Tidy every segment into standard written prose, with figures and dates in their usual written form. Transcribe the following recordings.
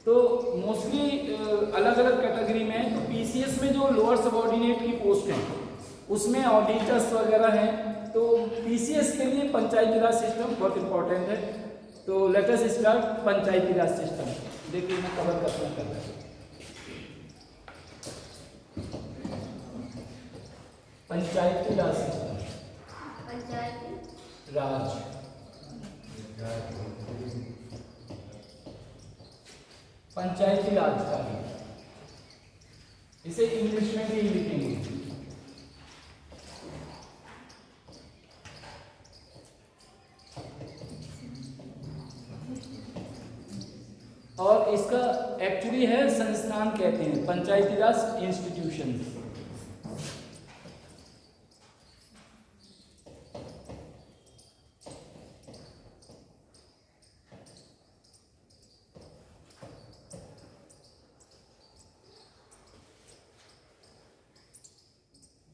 तो मोस्टली अलग अलग कैटेगरी में है। तो पीसीएस में जो लोअर सबऑर्डिनेट की पोस्ट हैं उसमें ऑडिटर्स वगैरह हैं। तो पीसीएस के लिए पंचायती राज सिस्टम बहुत इंपॉर्टेंट है। तो लेट अस स्टार्ट पंचायती राज सिस्टम। देखिए मैं कवर करना कर रहा हूँ। पंचायती राज सिस्टम, पंचायती राज, पंचायती राज का इसे इंग्लिश में भी लिखेंगे। और इसका एक्चुअली है संस्थान कहते हैं, पंचायती राज इंस्टीट्यूशन।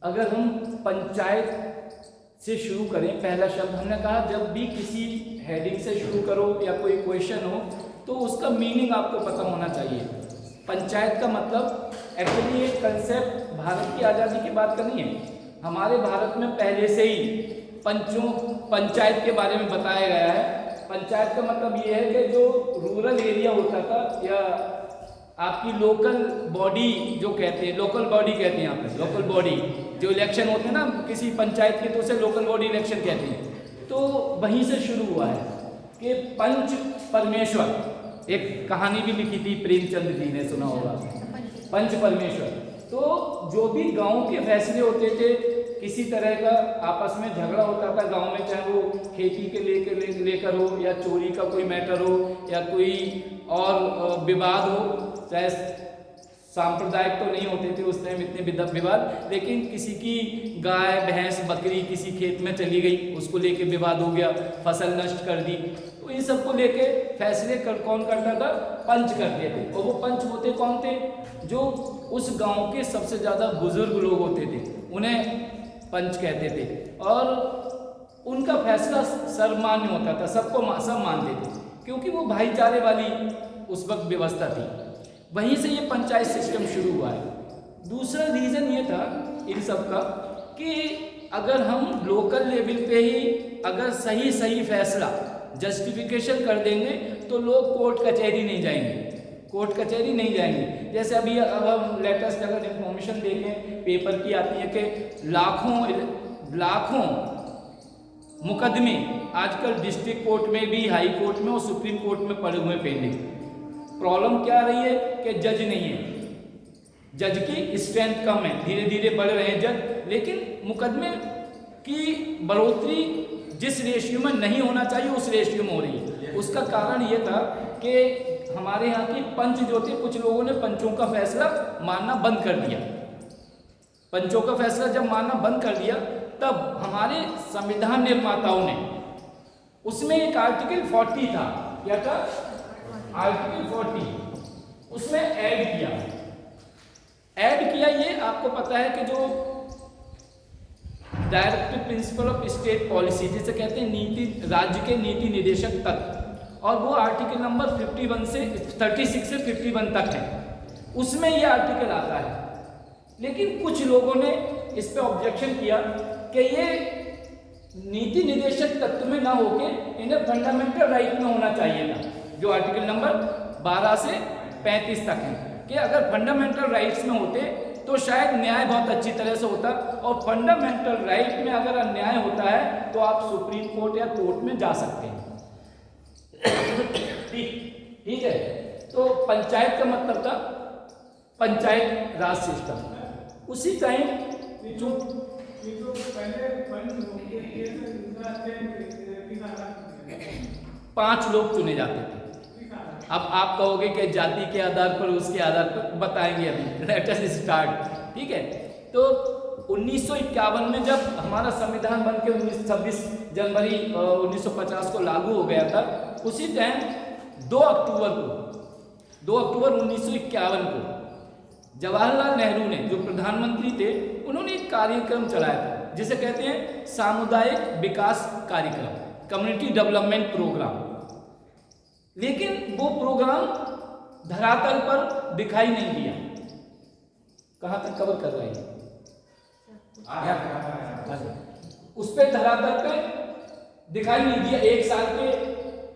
अगर हम पंचायत से शुरू करें, पहला शब्द हमने कहा जब भी किसी हेडिंग से शुरू करो या कोई क्वेश्चन हो तो उसका मीनिंग आपको पता होना चाहिए। पंचायत का मतलब एक्चुअली ये कंसेप्ट भारत की आज़ादी की बात का नहीं है। हमारे भारत में पहले से ही पंचायत के बारे में बताया गया है। पंचायत का मतलब ये है कि जो रूरल एरिया होता था या आपकी लोकल बॉडी जो कहते हैं, लोकल बॉडी कहते हैं यहाँ पे, लोकल बॉडी जो इलेक्शन होते हैं ना किसी पंचायत के, तो उसे लोकल बॉडी इलेक्शन कहते हैं। तो वहीं से शुरू हुआ है कि पंच परमेश्वर, एक कहानी भी लिखी थी प्रेमचंद जी ने, सुना होगा, पंच परमेश्वर। तो जो भी गांव के फैसले होते थे, किसी तरह का आपस में झगड़ा होता था गांव में, चाहे वो खेती के लेकर हो या चोरी का कोई मैटर हो या कोई और विवाद हो, चाहे सांप्रदायिक तो नहीं होते थे उस टाइम इतने विवाद, लेकिन किसी की गाय भैंस बकरी किसी खेत में चली गई, उसको लेके विवाद हो गया, फसल नष्ट कर दी, तो इन सबको लेके फैसले कौन करता था? पंच करते थे। और वो पंच होते कौन थे? जो उस गांव के सबसे ज़्यादा बुजुर्ग लोग होते थे, उन्हें पंच कहते थे। और उनका फैसला सर्वमान्य होता था, सब मानते थे, क्योंकि वो भाईचारे वाली उस वक्त व्यवस्था थी। वहीं से ये पंचायत सिस्टम शुरू हुआ है। दूसरा रीज़न ये था इन सब का कि अगर हम लोकल लेवल पे ही अगर सही फैसला जस्टिफिकेशन कर देंगे तो लोग कोर्ट कचहरी नहीं जाएंगे। जैसे अभी अब हम लेटेस्ट अगर इंफॉर्मेशन देखें पेपर की आती है कि लाखों मुकदमे आजकल डिस्ट्रिक्ट कोर्ट में भी, हाई कोर्ट में और सुप्रीम कोर्ट में पड़े हुए पेंडिंग। प्रॉब्लम क्या रही है कि जज नहीं है, जज की स्ट्रेंथ कम है, धीरे धीरे बढ़ रहे हैं जज, लेकिन मुकदमे की बढ़ोतरी जिस रेशियो में नहीं होना चाहिए उस रेशियो में हो रही है। उसका कारण ये था कि हमारे यहाँ की पंच जो थे, कुछ लोगों ने पंचों का फैसला मानना बंद कर दिया। पंचों का फैसला जब मानना बंद कर दिया तब हमारे संविधान निर्माताओं ने उसमें एक आर्टिकल 40 था, क्या था? आर्टिकल 40, उसमें ऐड किया। ये आपको पता है कि जो directive principle of state policy जिसे कहते हैं नीति, राज्य के नीति निर्देशक तत्व, और वो आर्टिकल नंबर 36 से 51 तक है, उसमें ये आर्टिकल आता है। लेकिन कुछ लोगों ने इस पे ऑब्जेक्शन किया कि ये नीति निर्देशक तत्व में ना होके इन्हें फंडामेंटल राइट में होना चाहिए था, जो आर्टिकल नंबर 12 से 35 तक है, कि अगर फंडामेंटल राइट्स में होते तो शायद न्याय बहुत अच्छी तरह से होता। और फंडामेंटल राइट में अगर अन्याय होता है तो आप सुप्रीम कोर्ट या कोर्ट में जा सकते हैं। ठीक है। तो पंचायत का मतलब था पंचायत राज सिस्टम। उसी टाइम जो पहले 5 लोग चुने जाते थे। अब आप कहोगे कि जाति के आधार पर, उसके आधार पर बताएंगे अभी, लेट अस स्टार्ट। ठीक है। तो 1951 में जब हमारा संविधान बन के 26 जनवरी 1950 को लागू हो गया था, उसी टाइम 2 अक्टूबर 1951 को जवाहरलाल नेहरू ने, जो प्रधानमंत्री थे, उन्होंने एक कार्यक्रम चलाया था जिसे कहते हैं सामुदायिक विकास कार्यक्रम, कम्युनिटी डेवलपमेंट प्रोग्राम। लेकिन वो प्रोग्राम धरातल पर दिखाई नहीं दिया। कहां तक कवर कर रहे हैं? उस पे धरातल पे दिखाई नहीं दिया। 1 साल के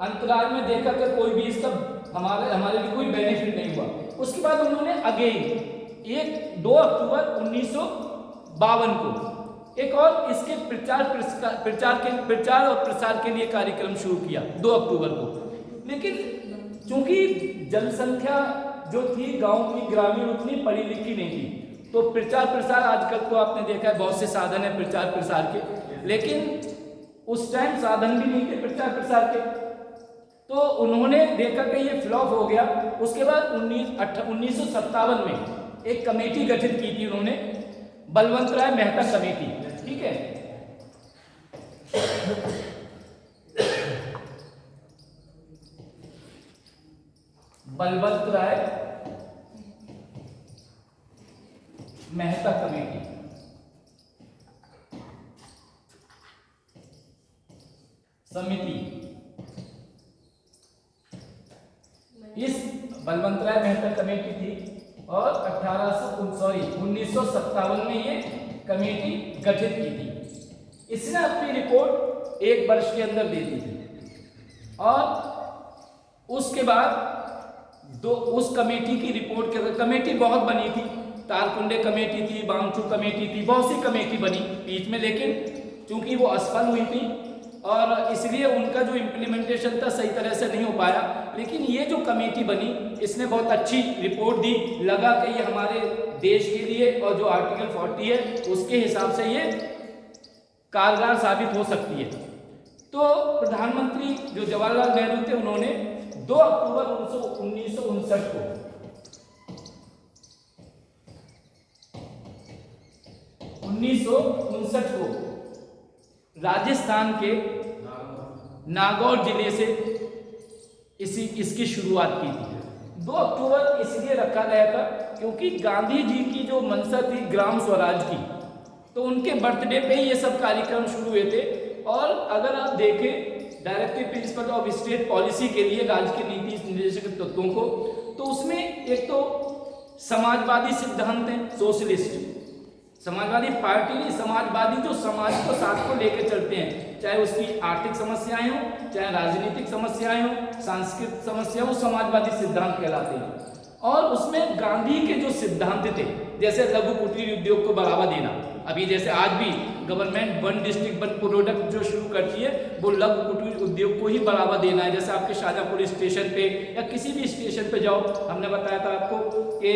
अंतराल में देखा कि कोई भी इसका हमारे लिए कोई बेनिफिट नहीं हुआ। उसके बाद उन्होंने अगेन 2 अक्टूबर 1952 को एक और इसके प्रचार और प्रसार के लिए कार्यक्रम शुरू किया 2 अक्टूबर को। लेकिन चूंकि जनसंख्या जो थी गांव की ग्रामीण उतनी पढ़ी लिखी नहीं थी, तो प्रचार प्रसार आजकल तो आपने देखा है बहुत से साधन है प्रचार प्रसार के, लेकिन उस टाइम साधन भी नहीं थे प्रचार प्रसार के। तो उन्होंने देखा कि ये फ्लॉप हो गया। उसके बाद 1957 में एक कमेटी गठित की थी उन्होंने, बलवंत राय मेहता कमेटी, ठीक है। बलवंत राय मेहता कमेटी। समिति इस बलवंत राय मेहता कमेटी थी और 1957 में ये कमेटी गठित की थी। इसने अपनी रिपोर्ट 1 वर्ष के अंदर दे दी थी और उसके बाद उस कमेटी की रिपोर्ट के कमेटी बहुत बनी थी, तारकुंडे कमेटी थी, बांचू कमेटी थी, बहुत सी कमेटी बनी बीच में, लेकिन चूंकि वो असफल हुई थी और इसलिए उनका जो इम्प्लीमेंटेशन था सही तरह से नहीं हो पाया। लेकिन ये जो कमेटी बनी इसने बहुत अच्छी रिपोर्ट दी, लगा कि ये हमारे देश के लिए और जो आर्टिकल 40 है उसके हिसाब से ये कारगर साबित हो सकती है। तो प्रधानमंत्री जो जवाहरलाल नेहरू थे उन्होंने 2 अक्टूबर 1959 को राजस्थान के नागौर जिले से इसकी शुरुआत की थी। 2 अक्टूबर इसलिए रखा गया था क्योंकि गांधी जी की जो मंशा थी ग्राम स्वराज की, तो उनके बर्थडे पे ही ये सब कार्यक्रम शुरू हुए थे। और अगर आप देखें directive principle of state policy के लिए राज्य के नीति निर्देशक तत्वों को, तो उसमें एक तो समाजवादी सिद्धांत है, सोशलिस्ट समाजवादी पार्टी नहीं, समाजवादी जो समाज को साथ को लेकर चलते हैं, चाहे उसकी आर्थिक समस्याएं हो, चाहे राजनीतिक समस्याएं हो, सांस्कृतिक समस्या हो, समाजवादी सिद्धांत कहलाते हैं। और उसमें गांधी के जो सिद्धांत थे, जैसे लघु कुटीर उद्योग को बढ़ावा देना, अभी जैसे आज भी गवर्नमेंट 1 डिस्ट्रिक्ट 1 प्रोडक्ट जो शुरू करती है वो लघु कुटीर उद्योग को ही बढ़ावा देना है। जैसे आपके शाहजहांपुर स्टेशन पे या किसी भी स्टेशन पे जाओ, हमने बताया था आपको कि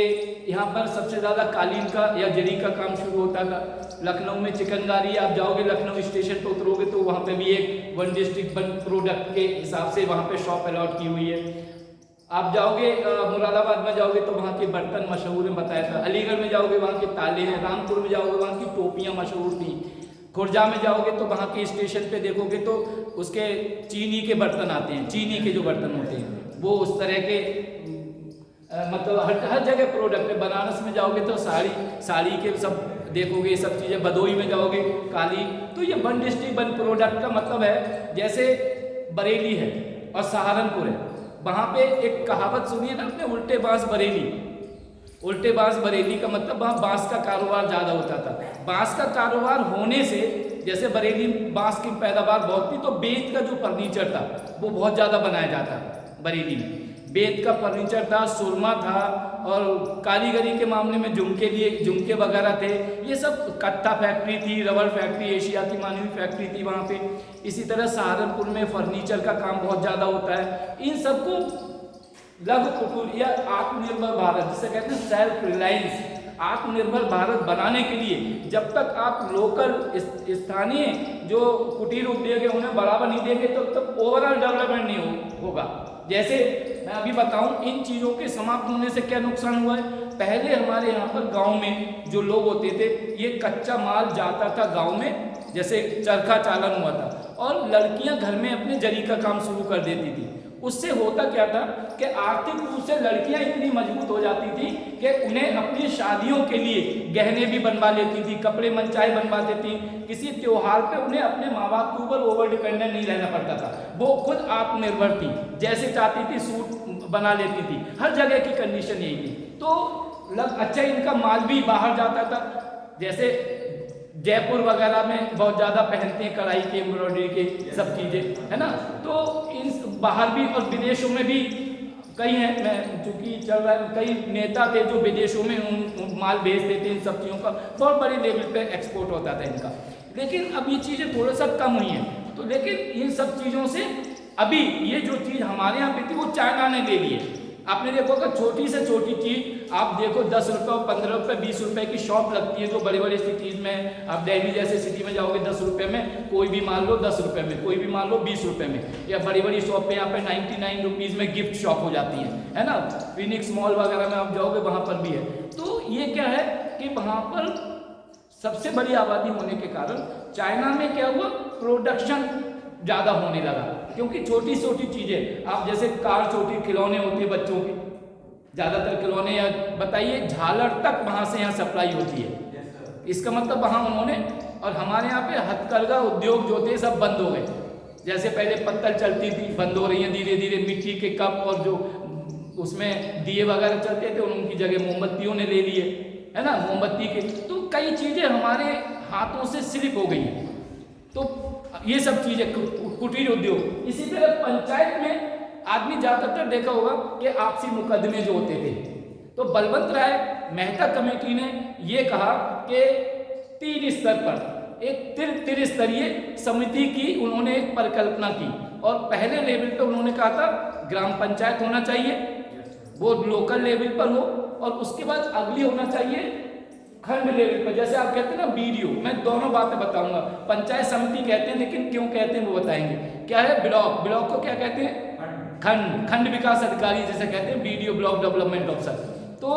यहाँ पर सबसे ज़्यादा कालीन का या जरी का काम शुरू होता था। लखनऊ में चिकनकारी, आप जाओगे लखनऊ स्टेशन पर उतरोगे तो वहाँ पे भी एक 1 डिस्ट्रिक्ट 1 प्रोडक्ट के हिसाब से वहाँ पे शॉप अलॉट की हुई है। आप जाओगे मुरादाबाद में जाओगे तो वहाँ के बर्तन मशहूर है, बताया था। अलीगढ़ में जाओगे वहाँ के ताले हैं, रामपुर में जाओगे वहाँ की टोपियाँ मशहूर थी, खुर्जा में जाओगे तो वहाँ के स्टेशन पे देखोगे तो उसके चीनी के बर्तन आते हैं, चीनी के जो बर्तन होते हैं वो उस तरह के मतलब हर जगह प्रोडक्ट है। बनारस में जाओगे तो साड़ी के सब देखोगे, ये सब चीज़ें। भदोई में जाओगे काली। तो ये 1 डिस्ट्रिक्ट 1 प्रोडक्ट का मतलब है, जैसे बरेली है और सहारनपुर है, वहाँ पे एक कहावत सुनिए ना आपने, उल्टे बांस बरेली। उल्टे बांस बरेली का मतलब वहाँ बांस का कारोबार ज़्यादा होता था। बांस का कारोबार होने से जैसे बरेली बांस की पैदावार बहुत थी, तो बेत का जो फर्नीचर था वो बहुत ज़्यादा बनाया जाता बरेली में। बेत का फर्नीचर था, सुरमा था, और कारीगरी के मामले में झुमके वगैरह थे। ये सब कट्टा फैक्ट्री थी, रबर फैक्ट्री, एशियाती मानवी फैक्ट्री थी वहाँ पे। इसी तरह सहारनपुर में फर्नीचर का काम बहुत ज़्यादा होता है। इन सबको लघु कुटीर या आत्मनिर्भर भारत जिसे कहते हैं सेल्फ रिलायंस, आत्मनिर्भर भारत बनाने के लिए जब तक आप लोकल स्थानीय जो कुटीर उद्योग है उन्हें बढ़ावा नहीं देंगे तब तक ओवरऑल डेवलपमेंट नहीं होगा। जैसे मैं अभी बताऊं इन चीज़ों के समाप्त होने से क्या नुकसान हुआ है। पहले हमारे यहाँ पर गांव में जो लोग होते थे, ये कच्चा माल जाता था गांव में, जैसे चरखा चालन हुआ था, और लड़कियां घर में अपने जरी का काम शुरू कर देती थी। उससे होता क्या था कि आर्थिक रूप से लड़कियां इतनी मजबूत हो जाती थी कि उन्हें अपनी शादियों के लिए गहने भी बनवा लेती थी, कपड़े मनचाहे बनवा देती। किसी त्योहार पे उन्हें अपने माँ बाप के ऊपर ओवर डिपेंडेंट नहीं रहना पड़ता था, वो खुद आत्मनिर्भर थी। जैसे चाहती थी सूट बना लेती थी, हर जगह की कंडीशन यही थी। तो अच्छा इनका माल भी बाहर जाता था, जैसे जयपुर वगैरह में बहुत ज़्यादा पहनते हैं कढ़ाई की, एम्ब्रॉयडरी के सब चीज़ें, है ना। तो इन बाहर भी और विदेशों में भी कई हैं, मैं चूँकि चल रहा है, कई नेता थे जो विदेशों में उन माल भेजते थे, इन सब चीज़ों का बहुत बड़ी लेवल पे एक्सपोर्ट होता था इनका। लेकिन अब ये चीज़ें थोड़ा सा कम हुई हैं। तो लेकिन इन सब चीज़ों से अभी ये जो चीज़ हमारे यहाँ पे थी वो चाइना ने ले ली है। आपने देखो कि छोटी से छोटी चीज़ आप देखो 10 रुपये, 15 रुपये, 20 रुपये की शॉप लगती है जो बड़े बड़े सिटीज़ में, आप दिल्ली जैसे सिटी में जाओगे 10 रुपये में कोई भी मान लो, 10 रुपये में कोई भी मान लो, 20 रुपये में, या बड़ी बड़ी शॉप पे यहाँ पे 99 रुपीज़ में गिफ्ट शॉप हो जाती है ना। फिनिक्स मॉल वगैरह में आप जाओगे वहाँ पर भी है। तो ये क्या है कि वहाँ पर सबसे बड़ी आबादी होने के कारण चाइना में क्या हुआ, प्रोडक्शन ज़्यादा होने लगा, क्योंकि छोटी छोटी चीज़ें, आप जैसे कार, छोटी खिलौने होते हैं बच्चों के, ज़्यादातर खिलौने, या बताइए झालर तक वहाँ से यहाँ सप्लाई होती है। इसका मतलब वहाँ उन्होंने, और हमारे यहाँ पे हथकरघा उद्योग जो थे सब बंद हो गए। जैसे पहले पत्तल चलती थी, बंद हो रही है धीरे धीरे, मिट्टी के कप और जो उसमें दिए वगैरह चलते थे उनकी जगह मोमबत्तियों ने ले लिए, है ना, मोमबत्ती के। तो कई चीज़ें हमारे हाथों से स्लिप हो गई। तो ये सब चीज़ें, कुटीर उद्योग। इसी तरह पंचायत में आदमी ज़्यादातर देखा होगा कि आपसी मुकदमे जो होते थे, तो बलवंत राय मेहता कमेटी ने ये कहा कि 3 स्तर पर एक त्रिस्तरीय समिति की उन्होंने एक परिकल्पना की, और पहले लेवल पर उन्होंने कहा था ग्राम पंचायत होना चाहिए, वो लोकल लेवल पर हो, और उसके बाद अगली होना चाहिए खंड लेवल पर। जैसे आप कहते हैं ना बीडीओ, मैं दोनों बातें बताऊंगा। पंचायत समिति कहते हैं, लेकिन क्यों कहते हैं वो बताएंगे। क्या है ब्लॉक, ब्लॉक को क्या कहते हैं, खंड, खंड विकास अधिकारी जैसे कहते हैं, बीडीओ ब्लॉक डेवलपमेंट ऑफिसर। तो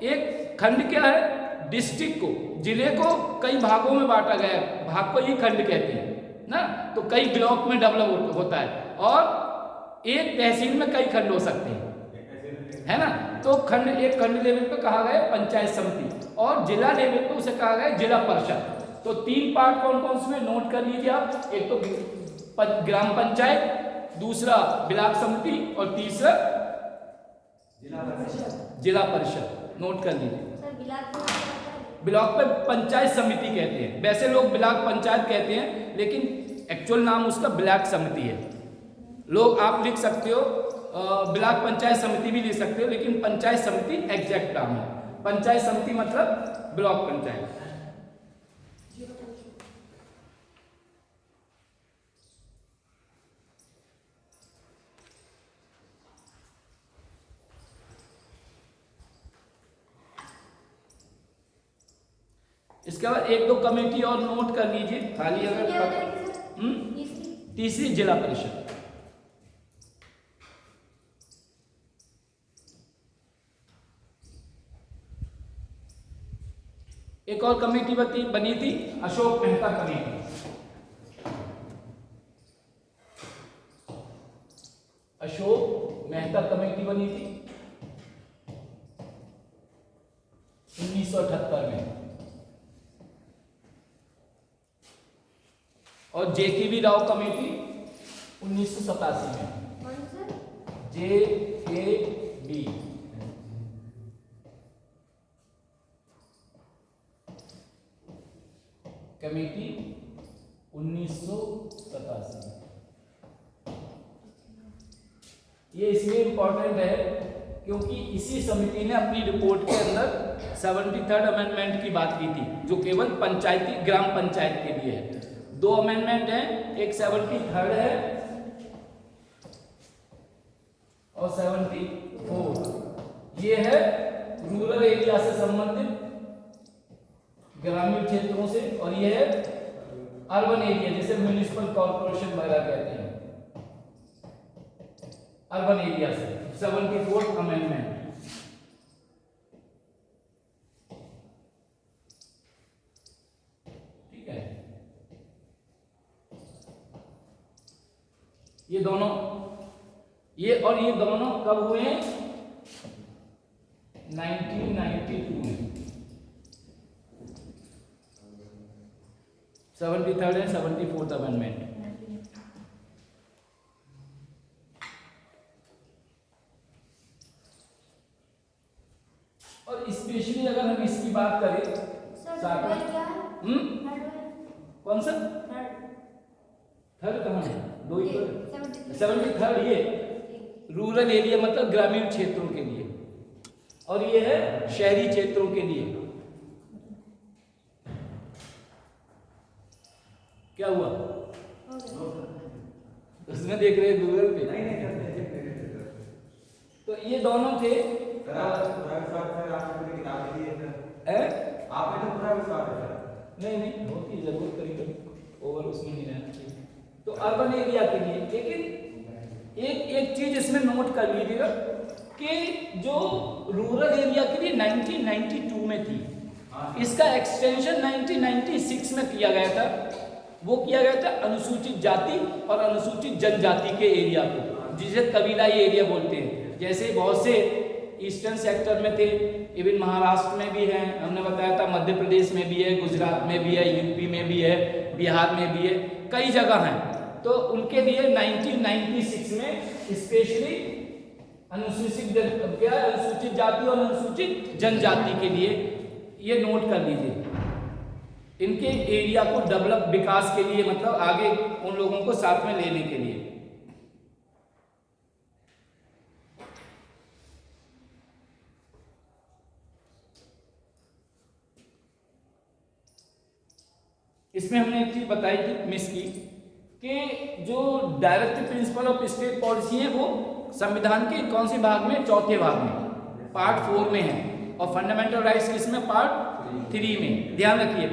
एक खंड क्या है, डिस्ट्रिक्ट को, जिले को कई भागों में बांटा गया है, भाग को ही खंड कहते हैं ना। तो कई ब्लॉक में डेवलप होता है, और एक तहसील में कई खंड हो सकते हैं, है ना। तो खंड, एक खंड लेवल पे कहा गया पंचायत समिति, और जिला लेवल पे उसे कहा गया जिला परिषद। तो 3 पार्ट कौन कौन से नोट कर लीजिए आप, एक तो ग्राम पंचायत, दूसरा ब्लॉक समिति, और तीसरा जिला परिषद। नोट कर लीजिए। ब्लॉक पे पंचायत समिति कहते हैं, वैसे लोग ब्लॉक पंचायत कहते हैं, लेकिन एक्चुअल नाम उसका ब्लॉक समिति है। लोग आप लिख सकते हो ब्लॉक पंचायत समिति भी लिख सकते हो, लेकिन पंचायत समिति एग्जैक्ट नाम है। पंचायत समिति मतलब ब्लॉक पंचायत। इसके बाद 1-2 कमेटी और नोट कर लीजिए खाली अगर। तीसरी जिला परिषद। एक और कमेटी बनी थी, अशोक मेहता कमेटी। अशोक मेहता कमेटी बनी थी 1978 में, और JKB राव कमेटी 1987 में। JKB committee 1987। ये इसलिए इंपॉर्टेंट है क्योंकि इसी समिति ने अपनी रिपोर्ट के अंदर 73rd अमेंडमेंट की बात की थी, जो केवल पंचायती ग्राम पंचायत के लिए है। 2 अमेंडमेंट हैं, एक 73rd है और 74। ये है रूरल एरिया से संबंधित, ग्रामीण क्षेत्रों से, और ये है अर्बन एरिया, जैसे म्युनिसिपल कॉर्पोरेशन वगैरह कहते हैं, अर्बन एरिया से। 74th amendment. ठीक है, ये दोनों, ये दोनों कब हुए हैं, 1992 में। 73rd and 74th amendment. 1992 और स्पेशली अगर हम इसकी बात करें कौन सा थर्ड कहाँ है, दो ही 73rd, ये रूरल एरिया मतलब ग्रामीण क्षेत्रों के लिए, और ये है शहरी क्षेत्रों के लिए। क्या हुआ उसमें देख रहे गूगल पे? तो ये दोनों थे। नहीं नहीं, होती जरूर कभी कभी, ओवर उसमें नहीं रहना चाहिए। तो अर्बन एरिया के लिए, लेकिन एक चीज इसमें नोट कर लीजिएगा कि जो रूरल एरिया के लिए 1992 में थी, इसका एक्सटेंशन 1996 में किया गया था। वो किया गया था अनुसूचित जाति और अनुसूचित जनजाति के एरिया को, जिसे कबीलाई एरिया बोलते हैं। जैसे बहुत से ईस्टर्न सेक्टर में थे, इवन महाराष्ट्र में भी है, हमने बताया था, मध्य प्रदेश में भी है, गुजरात में भी है, यूपी में भी है, बिहार में भी है, कई जगह हैं। तो उनके लिए 1996 में स्पेशली अनुसूचित जाति और अनुसूचित जनजाति के लिए ये नोट कर लीजिए, इनके एरिया को डेवलप, विकास के लिए, मतलब आगे उन लोगों को साथ में लेने के लिए। इसमें हमने एक चीज बताई थी, मिस की, कि जो directive principle of state policy है वो संविधान के कौन से भाग में? चौथे भाग में, पार्ट 4 में है, और फंडामेंटल राइट्स किसमें? पार्ट 3 में। ध्यान रखिए,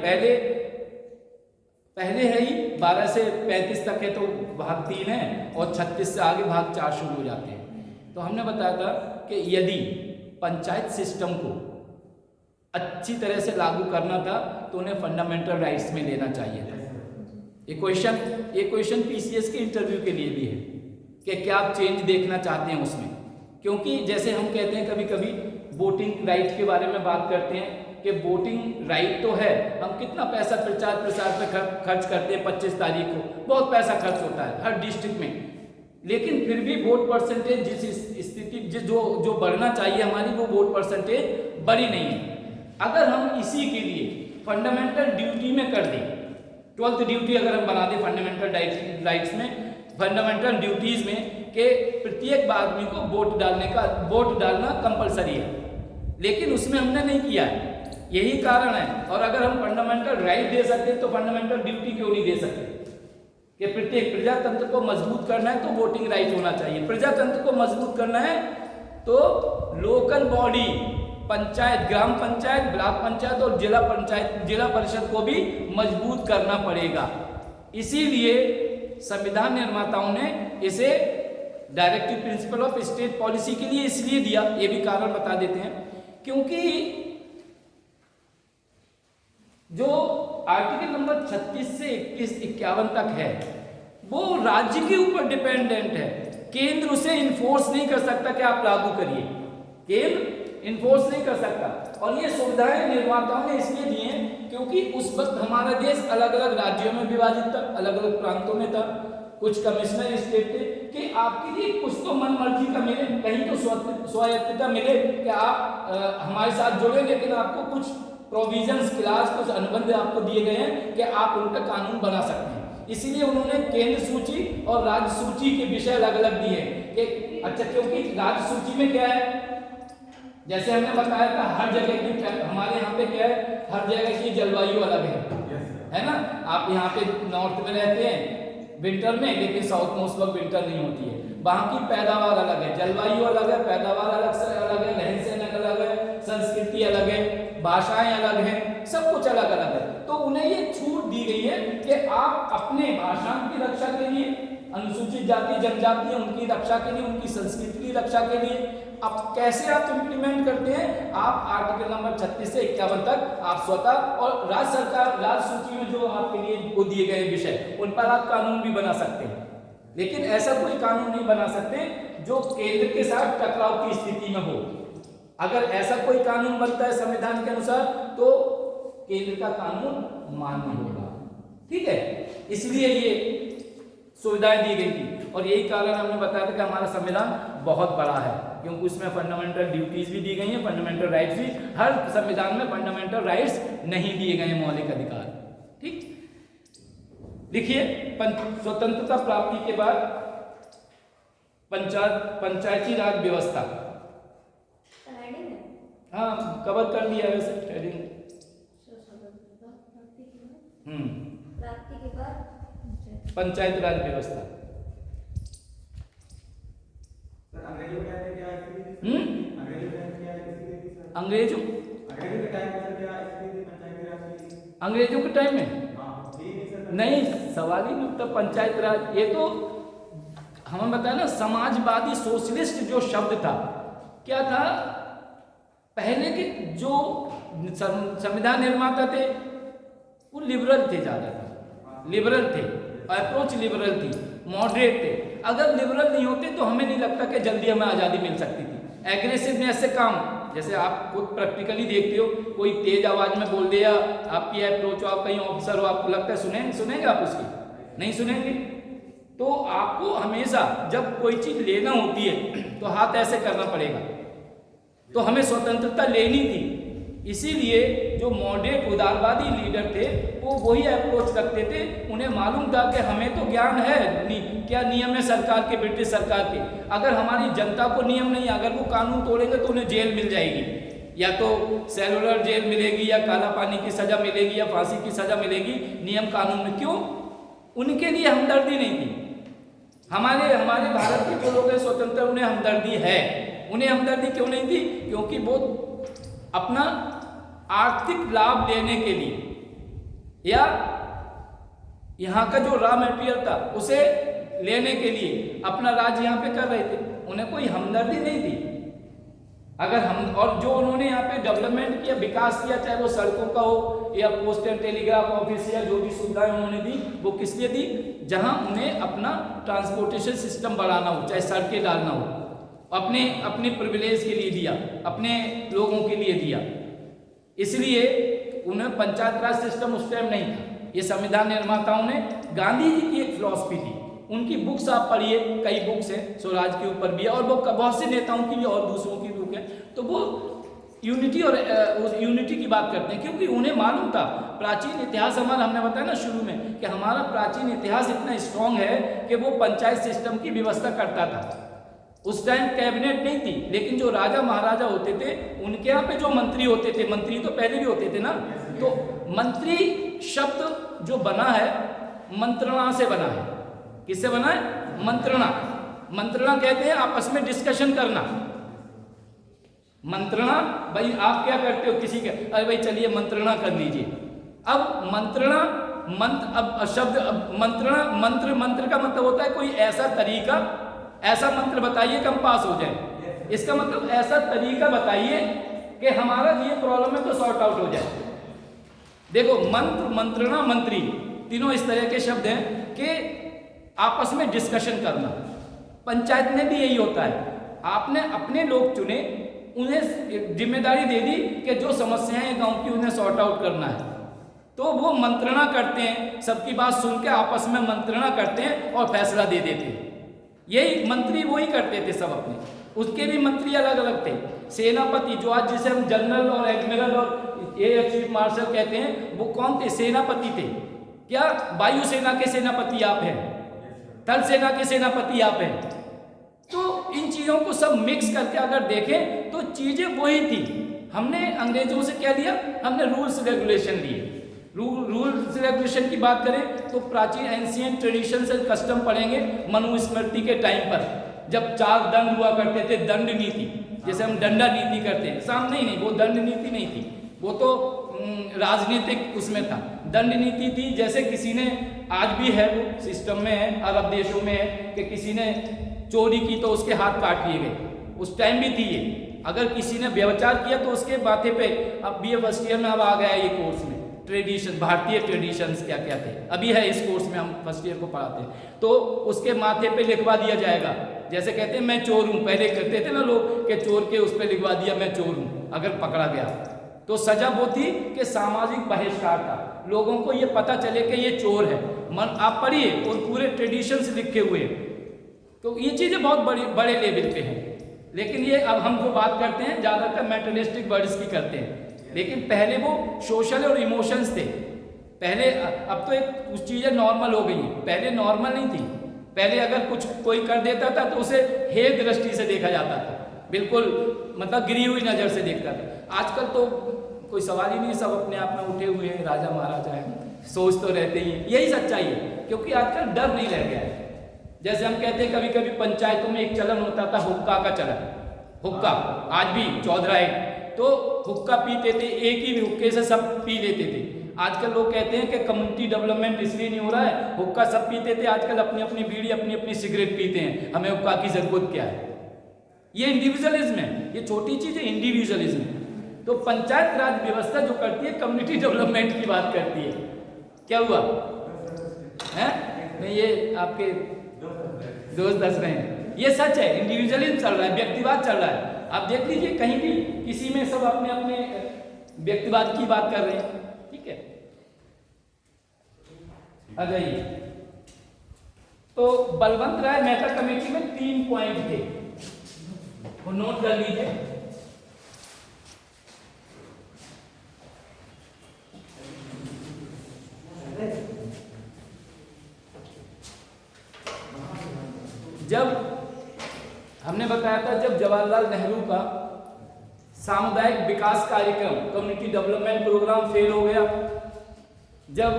पहले है ही 12 से 35 तक है तो भाग 3 है, और 36 से आगे भाग 4 शुरू हो जाते हैं। तो हमने बताया था कि यदि पंचायत सिस्टम को अच्छी तरह से लागू करना था तो उन्हें फंडामेंटल राइट्स में लेना चाहिए था। ये क्वेश्चन पीसीएस के इंटरव्यू के लिए भी है कि क्या आप चेंज देखना चाहते हैं उसमें, क्योंकि जैसे हम कहते हैं कभी कभी वोटिंग राइट के बारे में बात करते हैं कि वोटिंग राइट तो है, हम कितना पैसा प्रचार प्रसार पे खर्च करते हैं, 25 तारीख को बहुत पैसा खर्च होता है हर डिस्ट्रिक्ट में, लेकिन फिर भी वोट परसेंटेज जिस स्थिति जो बढ़ना चाहिए हमारी, वो वोट परसेंटेज बढ़ी नहीं है। अगर हम इसी के लिए फंडामेंटल ड्यूटी में कर दें, 12th ड्यूटी अगर हम बना दें फंडामेंटल राइट्स में, फंडामेंटल ड्यूटीज में, कि प्रत्येक आदमी को वोट डालना कंपलसरी है, लेकिन उसमें हमने नहीं किया है, यही कारण है। और अगर हम फंडामेंटल राइट दे सकते तो फंडामेंटल ड्यूटी क्यों नहीं दे सकते? कि प्रत्येक प्रजातंत्र को मजबूत करना है तो वोटिंग राइट होना चाहिए, प्रजातंत्र को मजबूत करना है तो लोकल बॉडी, पंचायत, ग्राम पंचायत, ब्लॉक पंचायत और जिला परिषद को भी मजबूत करना पड़ेगा। इसीलिए संविधान निर्माताओं ने इसे directive principle of state policy के लिए इसलिए दिया, ये भी कारण बता देते हैं, क्योंकि जो आर्टिकल नंबर 36 से 51 तक है वो राज्य के ऊपर डिपेंडेंट है, केंद्र उसे इन्फोर्स नहीं कर सकता कि आप लागू करिए, केंद्र इन्फोर्स नहीं कर सकता। और ये सुविधाएं निर्माताओं ने इसलिए दी हैं क्योंकि उस वक्त हमारा देश अलग अलग राज्यों में विभाजित था, अलग अलग प्रांतों में था, कुछ कमिश्नर स्टेट थे, कि आपके लिए कुछ तो मन मर्जी का मिले, कहीं तो स्वायत्तता मिले कि आप हमारे साथ जुड़े, लेकिन आपको कुछ प्रोविजंस, क्लास, कुछ अनुबंध आपको दिए गए हैं कि आप उन पर कानून बना सकते हैं। इसीलिए उन्होंने केंद्र सूची और राज्य सूची के विषय अलग अलग दिए कि अच्छा, क्योंकि राज्य सूची में क्या है, जैसे हमने बताया था हर जगह की, हमारे यहाँ पे क्या है, हर जगह की जलवायु अलग है ना। आप यहाँ पे नॉर्थ में रहते हैं विंटर में, लेकिन साउथ में उस वक्त विंटर नहीं होती है, वहाँ की पैदावार अलग है, जलवायु अलग है, पैदावार अलग से अलग है, रहन सहन अलग है, संस्कृति अलग है, भाषाएं अलग हैं, सब कुछ अलग अलग है। तो उन्हें ये छूट दी गई है कि आप अपने भाषा की रक्षा के लिए, अनुसूचित जाति जनजाति उनकी रक्षा के लिए, उनकी संस्कृति की रक्षा के लिए अब कैसे आप इम्प्लीमेंट करते हैं, आप आर्टिकल नंबर 36 से 51 तक आप स्वतः और राज्य सरकार, राज्य सूची में जो आपके लिए वो दिए गए विषय, उन पर आप कानून भी बना सकते हैं, लेकिन ऐसा कोई कानून नहीं बना सकते जो केंद्र के साथ टकराव की स्थिति में हो। अगर ऐसा कोई कानून बनता है संविधान के अनुसार तो केंद्र का कानून मान्य होगा, ठीक है। इसलिए ये सुविधाएं दी गई थी। और यही कारण हमने बताया था कि हमारा संविधान बहुत बड़ा है, क्योंकि उसमें फंडामेंटल ड्यूटीज भी दी गई हैं, फंडामेंटल राइट्स भी। हर संविधान में फंडामेंटल राइट्स नहीं दिए गए मौलिक अधिकार। ठीक, देखिए स्वतंत्रता प्राप्ति के बाद पंचायती राज व्यवस्था, हाँ कवर कर लिया है वैसे ट्रेडिंग। प्राप्ति के बाद पंचायत राज व्यवस्था। अंग्रेजों के टाइम में नहीं, सवाल ही नहीं उठता पंचायत राज। ये तो हमें बताया ना, समाजवादी सोशलिस्ट जो शब्द था, क्या था, पहले के जो संविधान निर्माता थे वो लिबरल थे, ज्यादा लिबरल थे, अप्रोच लिबरल थी, मॉडरेट थे। अगर लिबरल नहीं होते तो हमें नहीं लगता कि जल्दी हमें आज़ादी मिल सकती थी। एग्रेसिवनेस से काम, जैसे आप खुद प्रैक्टिकली देखते हो, कोई तेज आवाज में बोल दिया, आपकी अप्रोच हो, आप कहीं ऑफिसर हो, आपको लगता है सुनेंगे आप उसकी? नहीं सुनेंगे। तो आपको हमेशा जब कोई चीज लेना होती है तो हाथ ऐसे करना पड़ेगा। तो हमें स्वतंत्रता लेनी थी, इसीलिए जो मॉडरेट उदारवादी लीडर थे वो वही अप्रोच रखते थे। उन्हें मालूम था कि हमें तो ज्ञान है क्या नियम है सरकार के, ब्रिटिश सरकार के। अगर हमारी जनता को नियम नहीं, अगर वो कानून तोड़ेंगे तो उन्हें जेल मिल जाएगी, या तो सेलुलर जेल मिलेगी, या काला पानी की सजा मिलेगी, या फांसी की सजा मिलेगी नियम कानून में। क्यों? उनके लिए हमदर्दी नहीं थी। हमारे भारत के जो लोग हैं स्वतंत्र, उन्हें हमदर्दी है। उन्हें हमदर्दी क्यों नहीं थी? क्योंकि वो अपना आर्थिक लाभ लेने के लिए या यहाँ का जो रॉ मटेरियल था उसे लेने के लिए अपना राज यहाँ पे कर रहे थे। उन्हें कोई हमदर्दी नहीं थी। अगर हम, और जो उन्होंने यहाँ पे डेवलपमेंट किया, विकास किया, चाहे वो सड़कों का हो या पोस्ट एंड टेलीग्राफ ऑफिस या जो भी सुविधाएं उन्होंने दी, वो किस लिए दी? जहां उन्हें अपना ट्रांसपोर्टेशन सिस्टम बढ़ाना हो, चाहे सड़कें डालना हो, अपने प्रिविलेज के लिए दिया, अपने लोगों के लिए दिया। इसलिए उन्हें पंचायत राज सिस्टम उस टाइम नहीं था। ये संविधान निर्माताओं ने, गांधी जी की एक फिलॉसफी थी, उनकी बुक्स आप पढ़िए, कई बुक्स हैं, स्वराज के ऊपर भी है, और वो बहुत से नेताओं की भी और दूसरों की बुक है। तो वो यूनिटी और यूनिटी की बात करते हैं, क्योंकि उन्हें मालूम था प्राचीन इतिहास हमारा, हमने बताया ना शुरू में कि हमारा प्राचीन इतिहास इतना स्ट्रांग है कि वो पंचायत सिस्टम की व्यवस्था करता था। उस टाइम कैबिनेट नहीं थी, लेकिन जो राजा महाराजा होते थे उनके यहाँ पे जो मंत्री होते थे, मंत्री तो पहले भी होते थे ना, तो मंत्री शब्द जो बना है मंत्रणा से बना है। किससे बना है? मंत्रणा। मंत्रणा कहते हैं आपस में डिस्कशन करना। मंत्रणा, भाई आप क्या करते हो किसी के, अरे भाई चलिए मंत्रणा कर लीजिए। अब मंत्रणा, मंत्र का मतलब होता है कोई ऐसा तरीका, ऐसा मंत्र बताइए कि हम पास हो जाए। इसका मतलब ऐसा तरीका बताइए कि हमारा ये प्रॉब्लम है तो सॉर्ट आउट हो जाए। देखो मंत्र, मंत्रणा, मंत्री, तीनों इस तरह के शब्द हैं कि आपस में डिस्कशन करना। पंचायत में भी यही होता है, आपने अपने लोग चुने, उन्हें जिम्मेदारी दे दी कि जो समस्याएं हैं गांव की उन्हें सॉर्ट आउट करना है, तो वो मंत्रणा करते हैं, सबकी बात सुन के आपस में मंत्रणा करते हैं और फैसला दे देते हैं। यही मंत्री वही करते थे सब अपने। उसके भी मंत्री अलग अलग थे। सेनापति, जो आज जिसे हम जनरल और एडमिरल और एयर चीफ मार्शल कहते हैं, वो कौन थे? सेनापति थे। क्या वायुसेना के सेनापति आप हैं? थल सेना के सेनापति आप हैं? तो इन चीजों को सब मिक्स करके अगर देखें तो चीजें वही थी। हमने अंग्रेजों से क्या लिया? हमने रूल्स रेगुलेशन लिए। रूल्स रेगुलेशन की बात करें तो प्राचीन एंशिएंट ट्रेडिशन से कस्टम पढ़ेंगे मनुस्मृति के टाइम पर, जब 4 दंड हुआ करते थे, दंड नीति, जैसे हम दंडा नीति करते हैं, सामने नहीं, वो दंड नीति नहीं थी, वो तो राजनीतिक उसमें था। दंड नीति थी, जैसे किसी ने, आज भी है वो सिस्टम में है, अरब देशों में है कि किसी ने चोरी की तो उसके हाथ काट लिए गए। उस टाइम भी थी ये। अगर किसी ने व्यभिचार किया तो उसके माथे पे, अब BA फर्स्ट ईयर में अब आ गया है ये कोर्स में, ट्रेडिशन, भारतीय ट्रेडिशंस क्या क्या थे, अभी है इस कोर्स में, हम फर्स्ट ईयर को पढ़ाते हैं। तो उसके माथे पे लिखवा दिया जाएगा, जैसे कहते हैं मैं चोर हूं, पहले कहते थे ना लोग कि चोर के उस पर लिखवा दिया मैं चोर हूं, अगर पकड़ा गया तो सजा वो थी कि सामाजिक बहिष्कार था, लोगों को ये पता चले कि ये चोर है। आप पढ़िए, और पूरे ट्रेडिशंस लिखे हुए, तो ये चीज़ें बहुत बड़े लेवल पे हैं। लेकिन ये अब हम जो बात करते हैं ज़्यादातर मेटलिस्टिक वर्ड्स की करते हैं, लेकिन पहले वो सोशल और इमोशंस थे पहले। अब तो एक कुछ चीज़ें नॉर्मल हो गई हैं, पहले नॉर्मल नहीं थी। पहले अगर कुछ कोई कर देता था तो उसे हेय दृष्टि से देखा जाता था, बिल्कुल मतलब गिरी हुई नज़र से देखता था। आजकल तो कोई सवाल ही नहीं, सब अपने आप में उठे हुए हैं, राजा महाराजा हैं, सोच तो रहते ही हैं। यही सच्चाई है, क्योंकि आजकल डर नहीं रह गया है। जैसे हम कहते हैं कभी कभी पंचायतों में एक चलन होता था हुक्का का चलन, हुक्का आज भी चौधराए तो हुक्का पीते थे, एक ही हुक्के से सब पी लेते थे। आजकल लोग कहते हैं कि कम्युनिटी डेवलपमेंट इसलिए नहीं हो रहा है, हुक्का सब पीते थे, आजकल अपनी अपनी बीड़ी अपनी अपनी सिगरेट पीते हैं, हमें हुक्का की जरूरत क्या है। ये इंडिविजुअलिज्म है, ये छोटी चीज है, इंडिविजुअलिज्म है। तो पंचायत राज व्यवस्था जो करती है कम्युनिटी डेवलपमेंट की बात करती है। क्या हुआ है? नहीं, ये आपके दोस्त दस रहे हैं, ये सच है। इंडिविजुअलिज्म चल रहा है, व्यक्तिवाद चल रहा है। आप देख लीजिए कहीं भी किसी में सब अपने अपने व्यक्तिवाद की बात कर रहे हैं। ठीक है, आ जाइए। तो बलवंत राय मेहता कमेटी में 3 पॉइंट थे, वो नोट कर लीजिए। जब हमने बताया था, जब जवाहरलाल नेहरू का सामुदायिक विकास कार्यक्रम कम्युनिटी डेवलपमेंट प्रोग्राम फेल हो गया, जब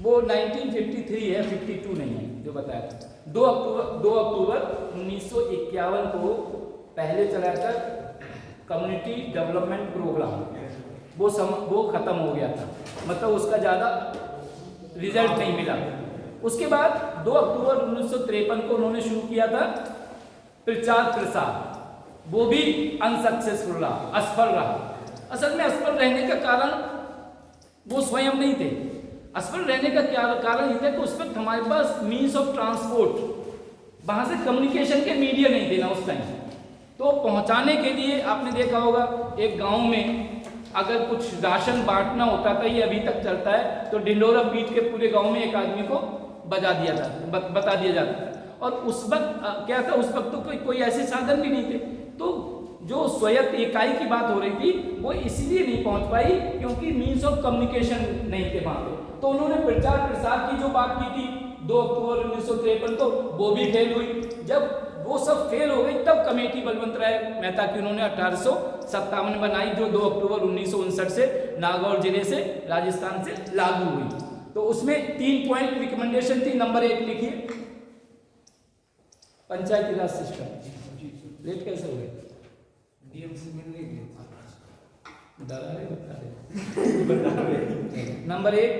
वो 1953 है, 52 नहीं है जो बताया था, 2 अक्टूबर 1951 को पहले चलाया था कम्युनिटी डेवलपमेंट प्रोग्राम, वो खत्म हो गया था, मतलब उसका ज़्यादा रिजल्ट नहीं मिला। उसके बाद 2 अक्टूबर 1953 को उन्होंने शुरू किया था प्रचार प्रसार, वो भी अनसक्सेसफुल रहा, असफल रहा। असल में असफल रहने का कारण वो स्वयं नहीं थे, असफल रहने का क्या कारण ये था कि उस वक्त हमारे पास मीन्स ऑफ ट्रांसपोर्ट, वहां से कम्युनिकेशन के मीडिया नहीं थे ना उस टाइम। तो पहुंचाने के लिए आपने देखा होगा, एक गांव में अगर कुछ राशन बांटना होता था, ये अभी तक चलता है, तो ढिंडोरा पीट के पूरे गांव में एक आदमी को बता दिया जाता था। और उस वक्त क्या था, उस वक्त तो कोई ऐसे साधन भी नहीं थे। तो जो स्वायत्त इकाई की बात हो रही थी वो इसलिए नहीं पहुंच पाई क्योंकि मीन्स ऑफ कम्युनिकेशन नहीं थे वहां पे। तो उन्होंने प्रचार प्रसार की जो बात की थी 2 अक्टूबर 1953 को, वो भी फेल हुई। जब वो सब फेल हो गई तब कमेटी बलवंत राय मेहता की उन्होंने 1857 में बनाई, जो 2 अक्टूबर 1959 से नागौर जिले से राजस्थान से लागू हुई। तो उसमें 3 पॉइंट रिकमेंडेशन थी। नंबर 1 लिखिए, पंचायती राज सिस्टम। लेट कैसे हो गए? डीएमसी में नहीं गए, डरा रहे बता रहे। नंबर 1,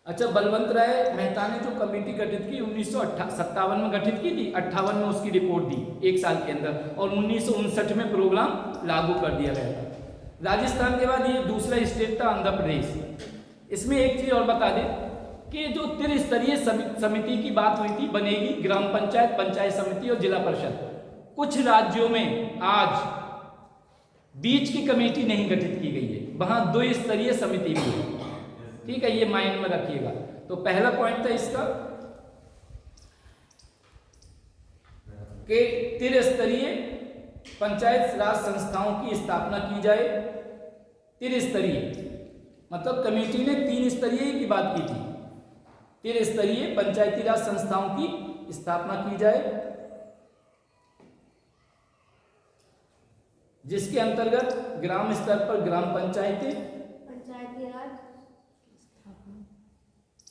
अच्छा, बलवंत राय मेहता ने जो कमेटी गठित की 1957 में गठित की थी, 58 में उसकी रिपोर्ट दी 1 साल के अंदर, और 1959 में प्रोग्राम लागू कर दिया गया था। राजस्थान के बाद ये दूसरा स्टेट था आंध्र प्रदेश। इसमें एक चीज और बता दें कि जो त्रिस्तरीय समिति की बात हुई थी, बनेगी ग्राम पंचायत, पंचायत समिति और जिला परिषद। कुछ राज्यों में आज बीच की कमेटी नहीं गठित की गई है, वहां 2 स्तरीय समिति भी है। ठीक है, ये माइंड में रखिएगा। तो पहला पॉइंट था इसका कि त्रिस्तरीय पंचायत राज संस्थाओं की स्थापना की जाए। त्रिस्तरीय मतलब कमेटी ने 3 स्तरीय की बात की थी। त्रिस्तरीय पंचायती राज संस्थाओं की स्थापना की जाए, जिसके अंतर्गत ग्राम स्तर पर ग्राम पंचायतें, पंचायती राज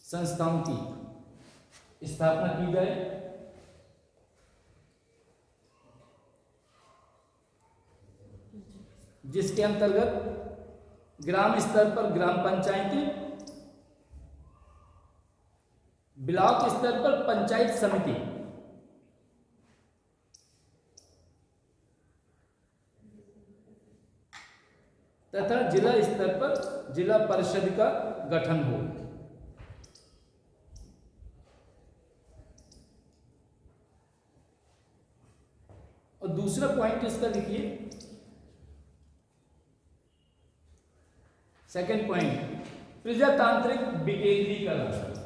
संस्थाओं की स्थापना की जाए, जिसके अंतर्गत ग्राम स्तर पर ग्राम पंचायतें, ब्लॉक स्तर पर पंचायत समिति, तथा जिला स्तर पर जिला परिषद का गठन हो। और दूसरा पॉइंट इसका लिखिए, सेकंड पॉइंट, प्रजातांत्रिक विकेंद्रीकरण।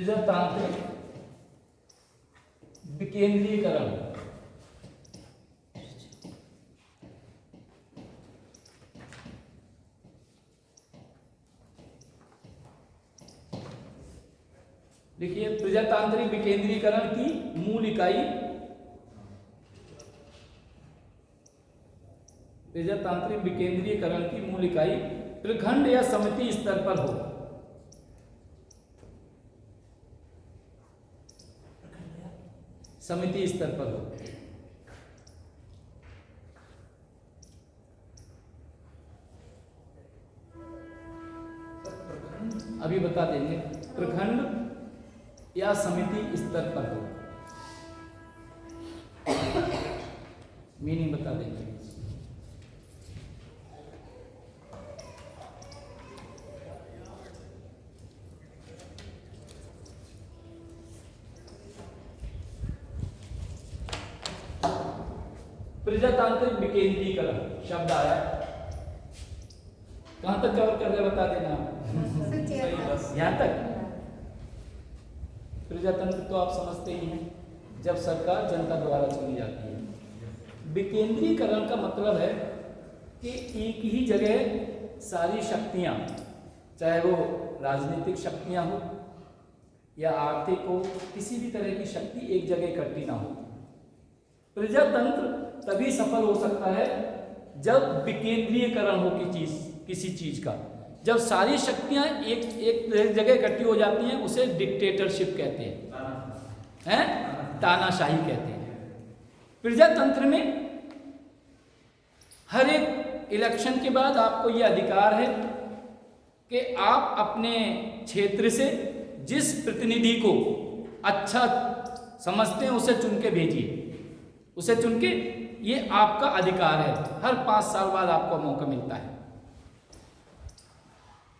प्रजातांत्रिक विकेंद्रीकरण। देखिए, प्रजातांत्रिक विकेंद्रीकरण की मूल इकाई, प्रजातांत्रिक विकेंद्रीकरण की मूल इकाई प्रखंड या समिति स्तर पर हो। समिति स्तर पर हो। अभी बता देंगे, प्रखंड या समिति स्तर पर हो, मीनिंग बता देंगे। प्रजातांत्रिक विकेंद्रीकरण शब्द आया, कहां तक कवर कर रहे बता देना आप। यहां तक प्रजातंत्र तो आप समझते ही हैं, जब सरकार जनता द्वारा चुनी जाती है। विकेंद्रीकरण का मतलब है कि एक ही जगह सारी शक्तियां, चाहे वो राजनीतिक शक्तियां हो या आर्थिक हो, किसी भी तरह की शक्ति एक जगह इकट्ठी ना हो। प्रजातंत्र तभी सफल हो सकता है जब विकेंद्रीकरण हो किसी चीज का। जब सारी शक्तियां एक जगह इकट्ठी हो जाती हैं, उसे डिक्टेटरशिप कहते हैं, तानाशाही कहते हैं। प्रजातंत्र में हर एक इलेक्शन के बाद आपको यह अधिकार है कि आप अपने क्षेत्र से जिस प्रतिनिधि को अच्छा समझते हैं उसे चुन के भेजिए, उसे चुन के, ये आपका अधिकार है। हर 5 साल बाद आपको मौका मिलता है।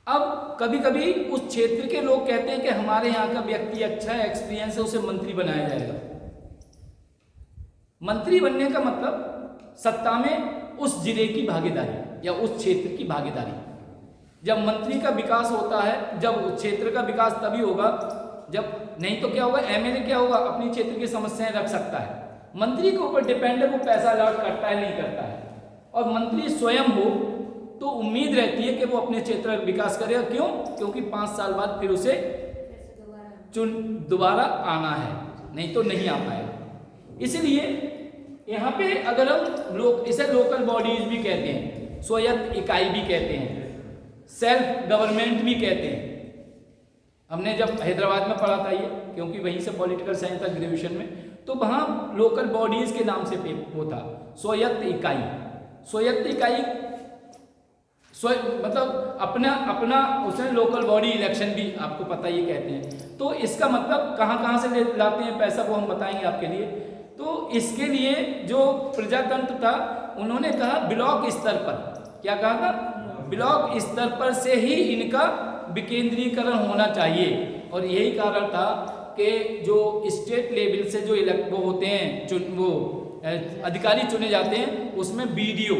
अब कभी कभी उस क्षेत्र के लोग कहते हैं कि हमारे यहाँ का व्यक्ति अच्छा है, एक्सपीरियंस है, उसे मंत्री बनाया जाएगा। मंत्री बनने का मतलब सत्ता में उस जिले की भागीदारी या उस क्षेत्र की भागीदारी। जब मंत्री का विकास होता है, जब उस क्षेत्र का विकास तभी होगा जब, नहीं तो क्या होगा, एमएलए क्या होगा, अपनी क्षेत्र की समस्याएं रख सकता है। मंत्री के ऊपर डिपेंड है, वो पैसा अलॉट करता है नहीं करता है। और मंत्री स्वयं हो तो उम्मीद रहती है कि वो अपने क्षेत्र का विकास करेगा। क्यों? क्योंकि 5 साल बाद फिर उसे दोबारा आना है, नहीं तो नहीं आ पाएगा। इसलिए यहाँ पे अगर हम इसे लोकल बॉडीज भी कहते हैं, स्वायत्त इकाई भी कहते हैं, सेल्फ गवर्नमेंट भी कहते हैं। हमने जब हैदराबाद में पढ़ा था ये, क्योंकि वहीं से पॉलिटिकल साइंस था ग्रेजुएशन में, तो वहाँ लोकल बॉडीज के नाम से वो था, स्वायत्त इकाई। स्वायत्त इकाई मतलब अपना उसमें लोकल बॉडी इलेक्शन भी आपको पता ही कहते हैं। तो इसका मतलब कहाँ से लाते हैं पैसा, वो हम बताएंगे आपके लिए। तो इसके लिए जो प्रजातंत्र था, उन्होंने कहा ब्लॉक स्तर पर, क्या कहा था, ब्लॉक स्तर पर से ही इनका विकेंद्रीकरण होना चाहिए। और यही कारण था कि जो स्टेट लेवल से जो वो होते हैं, वो अधिकारी चुने जाते हैं, उसमें BDO,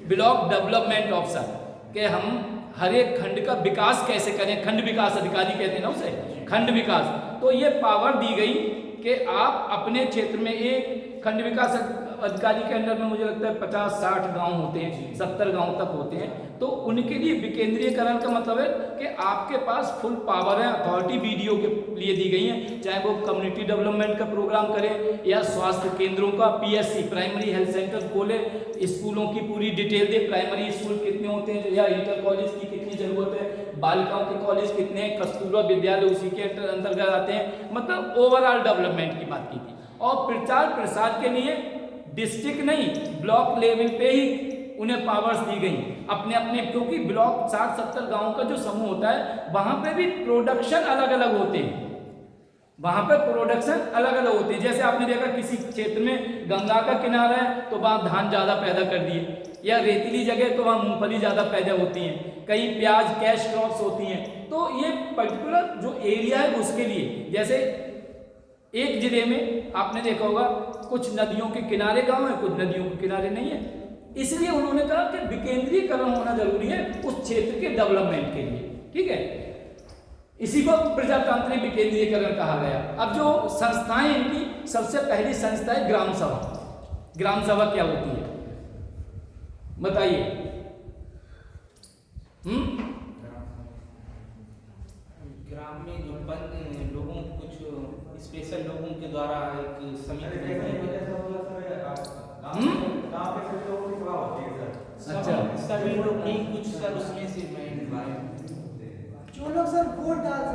ब्लॉक डेवलपमेंट ऑफिसर, कि हम हर एक खंड का विकास कैसे करें, खंड विकास अधिकारी कहते हैं ना उसे, खंड विकास। तो ये पावर दी गई कि आप अपने क्षेत्र में एक खंड विकास अधिकारी के अंडर में मुझे लगता है 50-60 गांव होते हैं, 70 गांव तक होते हैं। तो उनके लिए विकेंद्रीकरण का मतलब है कि आपके पास फुल पावर है, अथॉरिटी BDO के लिए दी गई है। चाहे वो कम्युनिटी डेवलपमेंट का प्रोग्राम करें या स्वास्थ्य केंद्रों का, PSC प्राइमरी हेल्थ सेंटर खोले, स्कूलों की पूरी डिटेल दे, प्राइमरी स्कूल कितने होते हैं या इंटर कॉलेज की कितनी जरूरत है, बालिकाओं के कॉलेज कितने हैं, कस्तूरबा विद्यालय उसी के अंतर्गत आते हैं। मतलब ओवरऑल डेवलपमेंट की बात की थी। और प्रचार प्रसार के लिए डिस्ट्रिक्ट नहीं, ब्लॉक लेवल पे ही उन्हें पावर्स दी गई अपने अपने, क्योंकि ब्लॉक 60-70 गांव का जो समूह होता है, वहां पे भी प्रोडक्शन अलग अलग होते हैं, वहां पे प्रोडक्शन अलग अलग होते हैं। जैसे आपने देखा किसी क्षेत्र में गंगा का किनारा है तो वहां धान ज्यादा पैदा कर दिए, या रेतीली जगह तो वहां मूंगफली ज्यादा पैदा होती है, कहीं प्याज कैश क्रॉप्स होती हैं। तो ये पर्टिकुलर जो एरिया है उसके लिए, जैसे एक जिले में आपने देखा होगा कुछ नदियों के किनारे गांव है, कुछ नदियों के किनारे नहीं है। इसलिए उन्होंने कहा कि विकेंद्रीकरण होना जरूरी है उस क्षेत्र के डेवलपमेंट के लिए। ठीक है, इसी को प्रजातांत्रिक विकेंद्रीकरण कहा गया। अब जो संस्थाएं, इनकी सबसे पहली संस्था है ग्राम सभा। ग्राम सभा क्या होती है बताइए? ग्राम में जो लोगों कुछ स्पेशल लोगों के द्वारा एक समिति अच्छा, सभी लोग नहीं कुछ सर उसमें से मैं जो लोग सर वोट डालते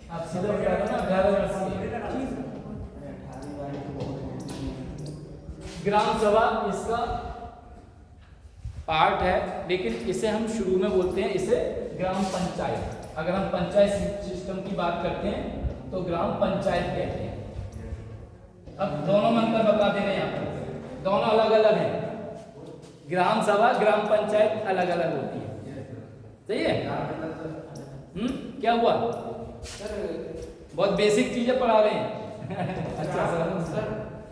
आप सीधा बता दो ना 11 वर्ष की ग्राम सभा इसका पार्ट है, लेकिन इसे हम शुरू में बोलते हैं इसे ग्राम पंचायत। अगर हम पंचायत सिस्टम की बात करते हैं तो ग्राम पंचायत कहते हैं। अब दोनों में अंतर बता दे रहे हैं, यहाँ पर दोनों अलग अलग हैं। ग्राम सभा ग्राम पंचायत अलग अलग होती है, सही है? क्या हुआ सर? बहुत बेसिक चीजें पढ़ा रहे हैं। अच्छा सर,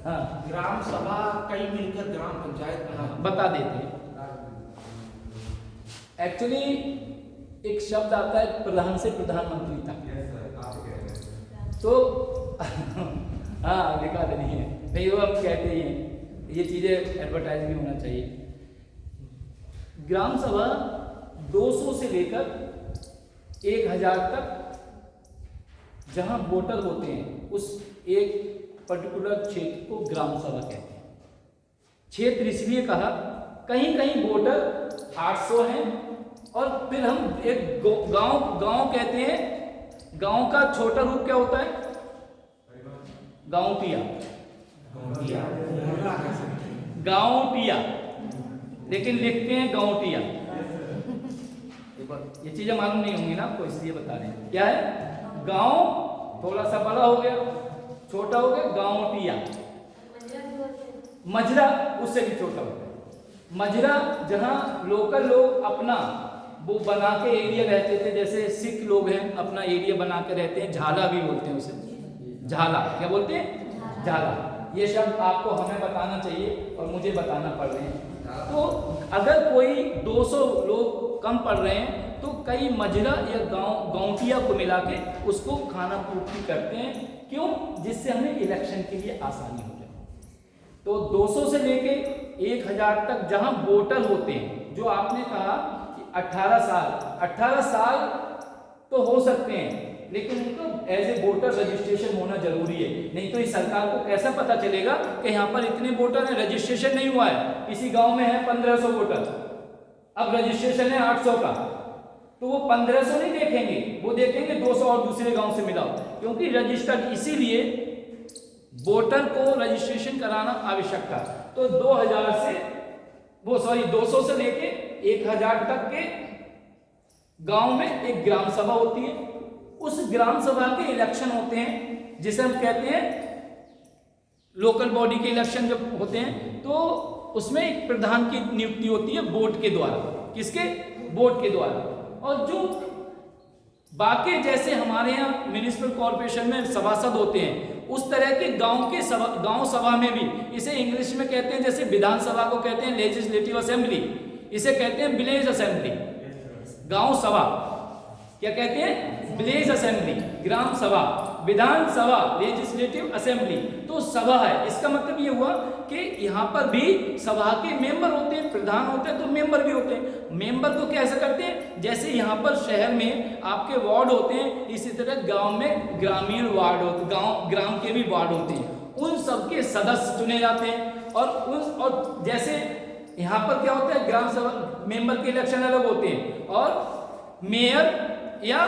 हाँ ग्राम सभा कई मिलकर ग्राम पंचायत बना। बता देते हैं। एक्चुअली एक शब्द आता है प्रधान से प्रधानमंत्री तक, तो हाँ लिखा देनी है, नहीं वो हम कहते ही हैं, ये चीजें एडवर्टाइज भी होना चाहिए। ग्राम सभा 200 से लेकर 1000 तक जहां वोटर होते हैं उस एक पर्टिकुलर क्षेत्र को ग्राम सभा कहते हैं। क्षेत्र इसलिए कहा, कहीं कहीं वोटर 800 हैं, और फिर हम एक गांव कहते हैं। गांव का छोटा रूप क्या होता है? गांवटिया। गांवटिया, लेकिन लिखते हैं गांवटिया। ये चीजें मालूम नहीं होंगी ना आपको, इसलिए बता रहे हैं। क्या है? गांव थोड़ा सा बड़ा हो गया, छोटा हो गया, गांवटिया। मजरा उससे भी छोटा हो गया। मजरा जहां लोकल लोग अपना वो बना के एरिया रहते थे, जैसे सिख लोग हैं अपना एरिया बना के रहते हैं। झाला भी बोलते हैं उसे, झाला। क्या बोलते हैं? झाला। ये शब्द आपको हमें बताना चाहिए और मुझे बताना पड़ रहे हैं। तो अगर कोई 200 लोग कम पड़ रहे हैं तो कई मजरा या गांवटिया को मिला के उसको खाना पूर्ति करते हैं। क्यों? जिससे हमें इलेक्शन के लिए आसानी हो जाए। तो 200 से लेके 1000 तक जहां वोटर होते हैं, जो आपने कहा 18 साल तो हो सकते हैं, लेकिन उनको एज ए वोटर रजिस्ट्रेशन होना जरूरी है। नहीं तो इस सरकार को कैसा पता चलेगा कि यहाँ पर इतने वोटर हैं, रजिस्ट्रेशन नहीं हुआ है। किसी गांव में है 1500 वोटर, अब रजिस्ट्रेशन है 800 का, तो वो 1500 नहीं देखेंगे, वो देखेंगे 200 और दूसरे गांव से मिलाओ। क्योंकि रजिस्टर्ड, इसीलिए वोटर को रजिस्ट्रेशन कराना आवश्यक था। तो 200 से लेके 1000 तक के गांव में एक ग्राम सभा होती है। उस ग्राम सभा के इलेक्शन होते हैं, जिसे हम कहते हैं लोकल बॉडी के इलेक्शन जब होते हैं, तो उसमें एक प्रधान की नियुक्ति होती है वोट के द्वारा। किसके? वोट के द्वारा। और जो बाकी जैसे हमारे यहाँ म्युनिसिपल कॉर्पोरेशन में सभासद होते हैं, उस तरह के गांव सभा में भी, इसे इंग्लिश में कहते हैं, जैसे विधानसभा को कहते हैं लेजिस्लेटिव असेंबली, इसे कहते हैं विलेज असेंबली। गांव सभा क्या कहते हैं? विलेज असेंबली, ग्राम सभा, विधानसभा, लेजिस्लेटिव असेंबली। तो सभा है, इसका मतलब ये हुआ कि यहाँ पर भी सभा के मेंबर होते हैं, प्रधान होते हैं तो मेंबर भी होते हैं। मेंबर को कैसे करते हैं? जैसे यहाँ पर शहर में आपके वार्ड होते हैं, इसी तरह गांव में ग्रामीण वार्ड होते, ग्राम के भी वार्ड होते हैं। उन सबके सदस्य चुने जाते हैं। और जैसे यहाँ पर क्या होता है, ग्राम सभा मेंबर के इलेक्शन अलग होते हैं, और मेयर या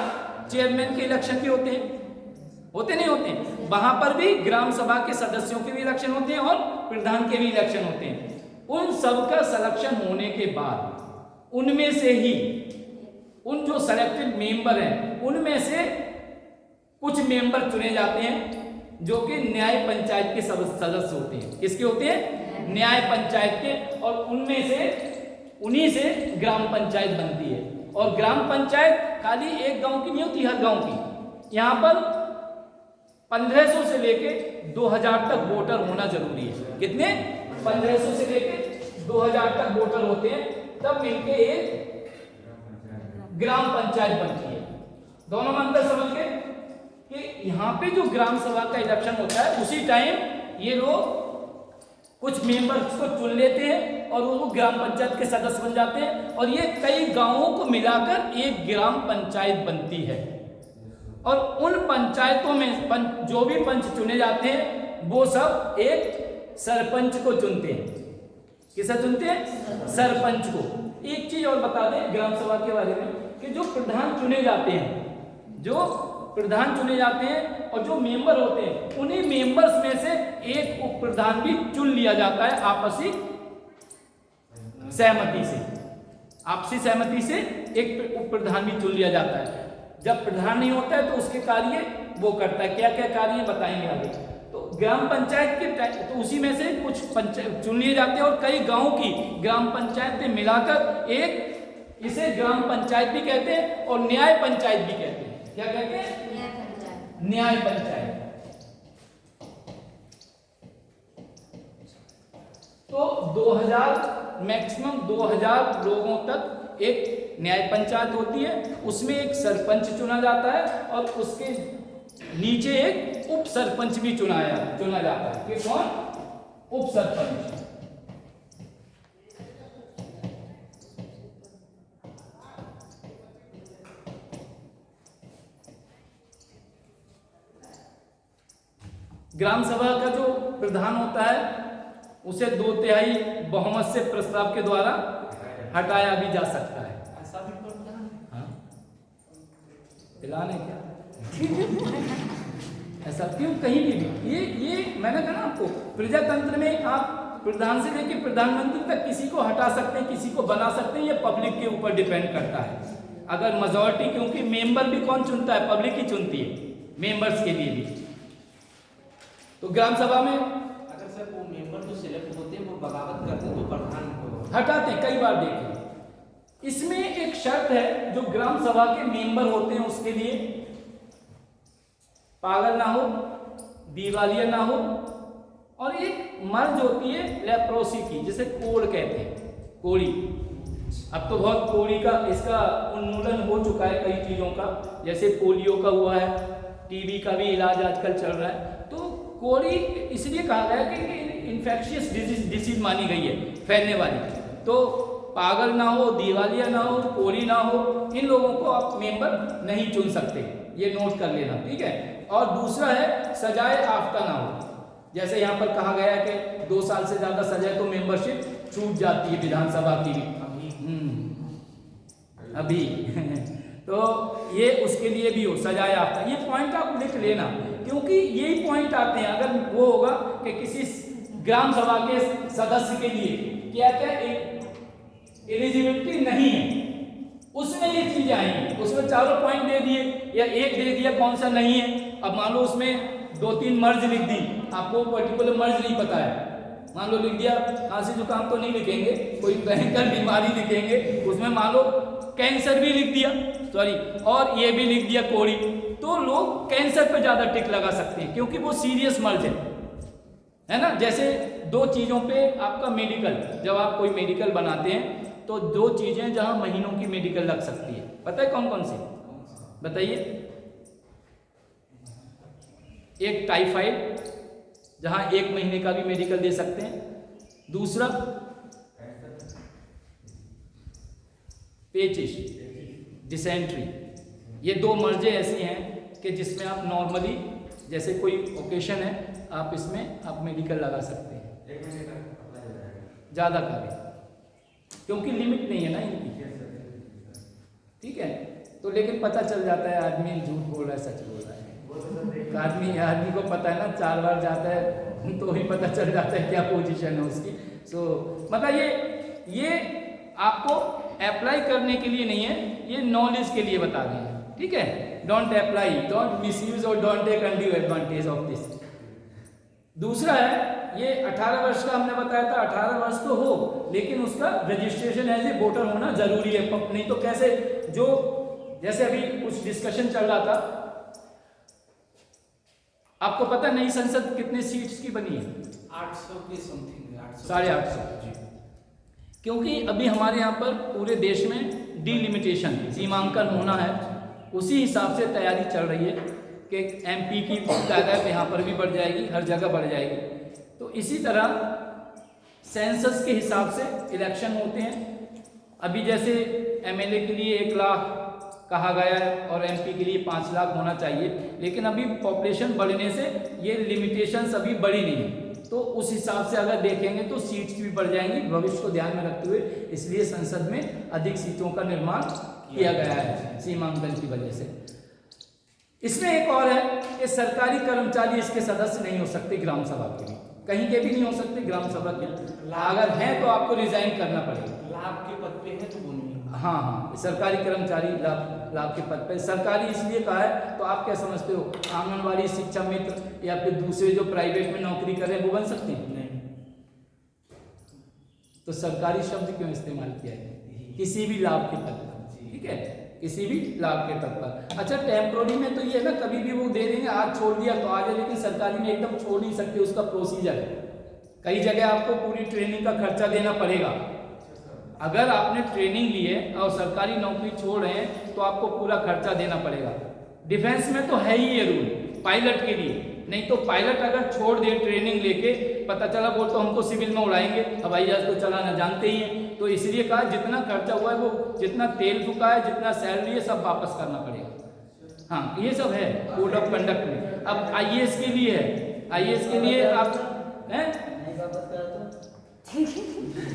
चेयरमैन के इलेक्शन भी होते हैं, होते नहीं होते हैं? वहां पर भी ग्राम सभा के सदस्यों के भी इलेक्शन होते हैं और प्रधान के भी इलेक्शन होते हैं। उन सब का सिलेक्शन होने के बाद उनमें से ही, उन जो सेलेक्टेड मेंबर हैं, उनमें से कुछ मेंबर चुने जाते हैं जो कि न्याय पंचायत के सदस्य होते हैं। किसके होते हैं? न्याय पंचायत के। और उनमें से, उन्हीं से ग्राम पंचायत बनती है। और ग्राम पंचायत खाली एक गांव की नहीं होती, हर गांव की। यहाँ पर 1500 से लेके 2000 तक वोटर होना जरूरी है। कितने? 1500 से लेके 2000 तक वोटर होते हैं, तब मिलके एक ग्राम पंचायत बनती है। दोनों में अंतर समझ गए कि यहाँ पे जो ग्राम सभा का इलेक्शन होता है उसी टाइम ये लोग कुछ मेंबर्स को चुन लेते हैं और वो ग्राम पंचायत के सदस्य बन जाते हैं और ये कई गांवों को मिलाकर एक ग्राम पंचायत बनती है। और उन पंचायतों में जो भी पंच चुने जाते हैं वो सब एक सरपंच को चुनते हैं। किसे चुनते हैं? सरपंच को। एक चीज और बता दें ग्राम सभा के बारे में कि जो प्रधान चुने जाते हैं, जो प्रधान चुने जाते हैं और जो मेंबर होते हैं उन्हीं मेंबर्स में से एक उप प्रधान भी चुन लिया जाता है आपसी सहमति से। आपसी सहमति से एक उप प्रधान भी चुन लिया जाता है। जब प्रधान नहीं होता है तो उसके कार्य वो करता है। क्या क्या कार्य बताएंगे आगे। तो ग्राम पंचायत के तो उसी में से कुछ पंचायत चुन लिए जाते हैं और कई गांवों की ग्राम पंचायत में मिलाकर एक इसे ग्राम पंचायत भी कहते हैं और न्याय पंचायत भी कहते हैं। क्या कहते हैं? न्याय पंचायत। न्याय पंचायत। तो 2000 मैक्सिमम 2000 लोगों तक एक न्याय पंचायत होती है। उसमें एक सरपंच चुना जाता है और उसके नीचे एक उप सरपंच भी चुना जाता है। कि कौन? उप सरपंच। ग्राम सभा का जो प्रधान होता है उसे 2/3 बहुमत से प्रस्ताव के द्वारा हटाया भी जा सकता है। ऐसा भी पड़ता है? हाँ, ऐलान है क्या? ऐसा क्यों? कहीं भी ये मैंने कहा ना आपको, प्रजातंत्र में आप प्रधान से लेकर प्रधानमंत्री तक किसी को हटा सकते हैं, किसी को बना सकते हैं। ये पब्लिक के ऊपर डिपेंड करता है। अगर मेजॉरिटी, क्योंकि मेंबर भी कौन चुनता है? पब्लिक ही चुनती है मेंबर्स के लिए भी। तो ग्राम सभा में अगर सर वो मेंबर जो सिलेक्ट होते हैं वो बगावत करते हैं तो प्रधान को हटाते हैं। कई बार देखें, इसमें एक शर्त है जो ग्राम सभा के मेंबर होते हैं उसके लिए, पागल ना हो, दिवालिया ना हो, और एक मर्ज होती है लेप्रोसी की, जिसे कोड़ कहते हैं, कोड़ी। अब तो बहुत कोड़ी का इसका उन्मूलन हो चुका है कई चीजों का, जैसे पोलियो का हुआ है, टीबी का भी इलाज आजकल चल रहा है। तो कोड़ी इसलिए कहा गया कि इन्फेक्शियस डिजीज मानी गई है, फैलने वाली। तो पागल ना हो, दिवालिया ना हो, कोड़ी ना हो, इन लोगों को आप मेंबर नहीं चुन सकते। ये नोट कर लेना, ठीक है। और दूसरा है सजाए आफ्ता ना हो। जैसे यहाँ पर कहा गया है कि 2 साल से ज्यादा सजाए तो मेंबरशिप छूट जाती है विधानसभा की भी अभी तो ये उसके लिए भी हो, सजाए आफ्ता। ये पॉइंट आप लिख लेना, क्योंकि यही पॉइंट आते हैं। अगर वो होगा कि किसी ग्राम सभा के सदस्य के लिए क्या क्या एलिजिबिलिटी नहीं है, उसमें ये चीजें आएंगी। उसमें चारों पॉइंट दे दिए या एक दे दिया, कौन सा नहीं है। अब मान लो उसमें 2-3 मर्ज लिख दी, आपको पर्टिकुलर मर्ज नहीं पता है, मान लो लिख दिया खांसी जुकाम तो नहीं लिखेंगे, कोई भयंकर बीमारी लिखेंगे। उसमें मान लो कैंसर भी लिख दिया, सॉरी, और ये भी लिख दिया कोड़ी, तो लोग कैंसर पे ज्यादा टिक लगा सकते हैं क्योंकि वो सीरियस मर्ज है ना। जैसे 2 चीजों पे आपका मेडिकल, जब आप कोई मेडिकल बनाते हैं तो 2 चीजें जहां महीनों की मेडिकल लग सकती है, पता है कौन कौन सी? बताइए। एक टाइफाइड, जहां 1 महीने का भी मेडिकल दे सकते हैं। दूसरा पेचिश, डिसेंट्री। ये 2 मर्जें ऐसी हैं कि जिसमें आप नॉर्मली, जैसे कोई ओकेशन है, आप इसमें आप मेडिकल लगा सकते हैं, ज़्यादा का भी, क्योंकि लिमिट नहीं है ना इनकी, ठीक है। तो लेकिन पता चल जाता है आदमी झूठ बोल रहा है सच बोल रहा है। आदमी को पता है ना, 4 बार जाता है तो ही पता चल जाता है क्या पोजीशन है उसकी। सो मतलब ये आपको अप्लाई करने के लिए नहीं है, ये नॉलेज के लिए बता रहे हैं, ठीक है। डोंट अप्लाई, डोंट मिसयूज और don't take undue advantage of this. दूसरा है ये 18 वर्ष का हमने बताया था, 18 वर्ष तो हो लेकिन उसका रजिस्ट्रेशन एज ए वोटर होना जरूरी है। नहीं तो कैसे, जो जैसे अभी कुछ डिस्कशन चल रहा था, आपको पता नई संसद कितने सीट्स की बनी है? 800 के समथिंग, 850 जी। क्योंकि अभी हमारे यहाँ पर पूरे देश में डिलिमिटेशन सीमांकन होना है, उसी हिसाब से तैयारी चल रही है कि एमपी की तादाद यहाँ पर भी बढ़ जाएगी, हर जगह बढ़ जाएगी। तो इसी तरह सेंसस के हिसाब से इलेक्शन होते हैं। अभी जैसे एमएलए के लिए 1 लाख कहा गया है और एमपी के लिए 5 लाख होना चाहिए, लेकिन अभी पॉपुलेशन बढ़ने से ये लिमिटेशंस अभी बढ़ी नहीं है। तो उस हिसाब से अगर देखेंगे तो सीट्स भी बढ़ जाएंगी भविष्य को ध्यान में रखते हुए, इसलिए संसद में अधिक सीटों का निर्माण किया गया है सीमांकन की वजह से। इसमें एक और है कि सरकारी कर्मचारी इसके सदस्य नहीं हो सकते ग्राम सभा के भी, कहीं के भी नहीं हो सकते ग्राम सभा के। अगर हैं तो आपको रिजाइन करना पड़ेगा। लाभ के पद पे है तो वो नहीं। हाँ, सरकारी कर्मचारी लाभ के पद पे, सरकारी इसलिए कहा है तो आप क्या समझते हो, आंगनवाड़ी, शिक्षा मित्र या फिर दूसरे जो प्राइवेट में नौकरी कर रहे हैं वो बन सकते हैं? नहीं। तो सरकारी शब्द क्यों इस्तेमाल किया है? किसी भी लाभ के पद पर, ठीक है, किसी भी लाभ के पद पर। अच्छा, टेम्पोररी में तो ये है ना, कभी भी वो दे देंगे, आज छोड़ दिया तो आज है, लेकिन सरकारी में एकदम छोड़ नहीं सकते, उसका प्रोसीजर है। कई जगह आपको पूरी ट्रेनिंग का खर्चा देना पड़ेगा। अगर आपने ट्रेनिंग ली है और सरकारी नौकरी छोड़ रहे हैं तो आपको पूरा खर्चा देना पड़ेगा। डिफेंस में तो है ही ये रूल पायलट के लिए, नहीं तो पायलट अगर छोड़ दे ट्रेनिंग लेके, पता चला वो तो हमको सिविल में उड़ाएंगे, हवाई जहाज तो चलाना जानते ही हैं। तो इसलिए कहा जितना खर्चा हुआ है, वो जितना तेल फूका है, जितना सैलरी है, सब वापस करना पड़ेगा। हाँ, ये सब है कोड ऑफ कंडक्ट में। अब आईएएस के लिए है, आईएएस के लिए आप हैं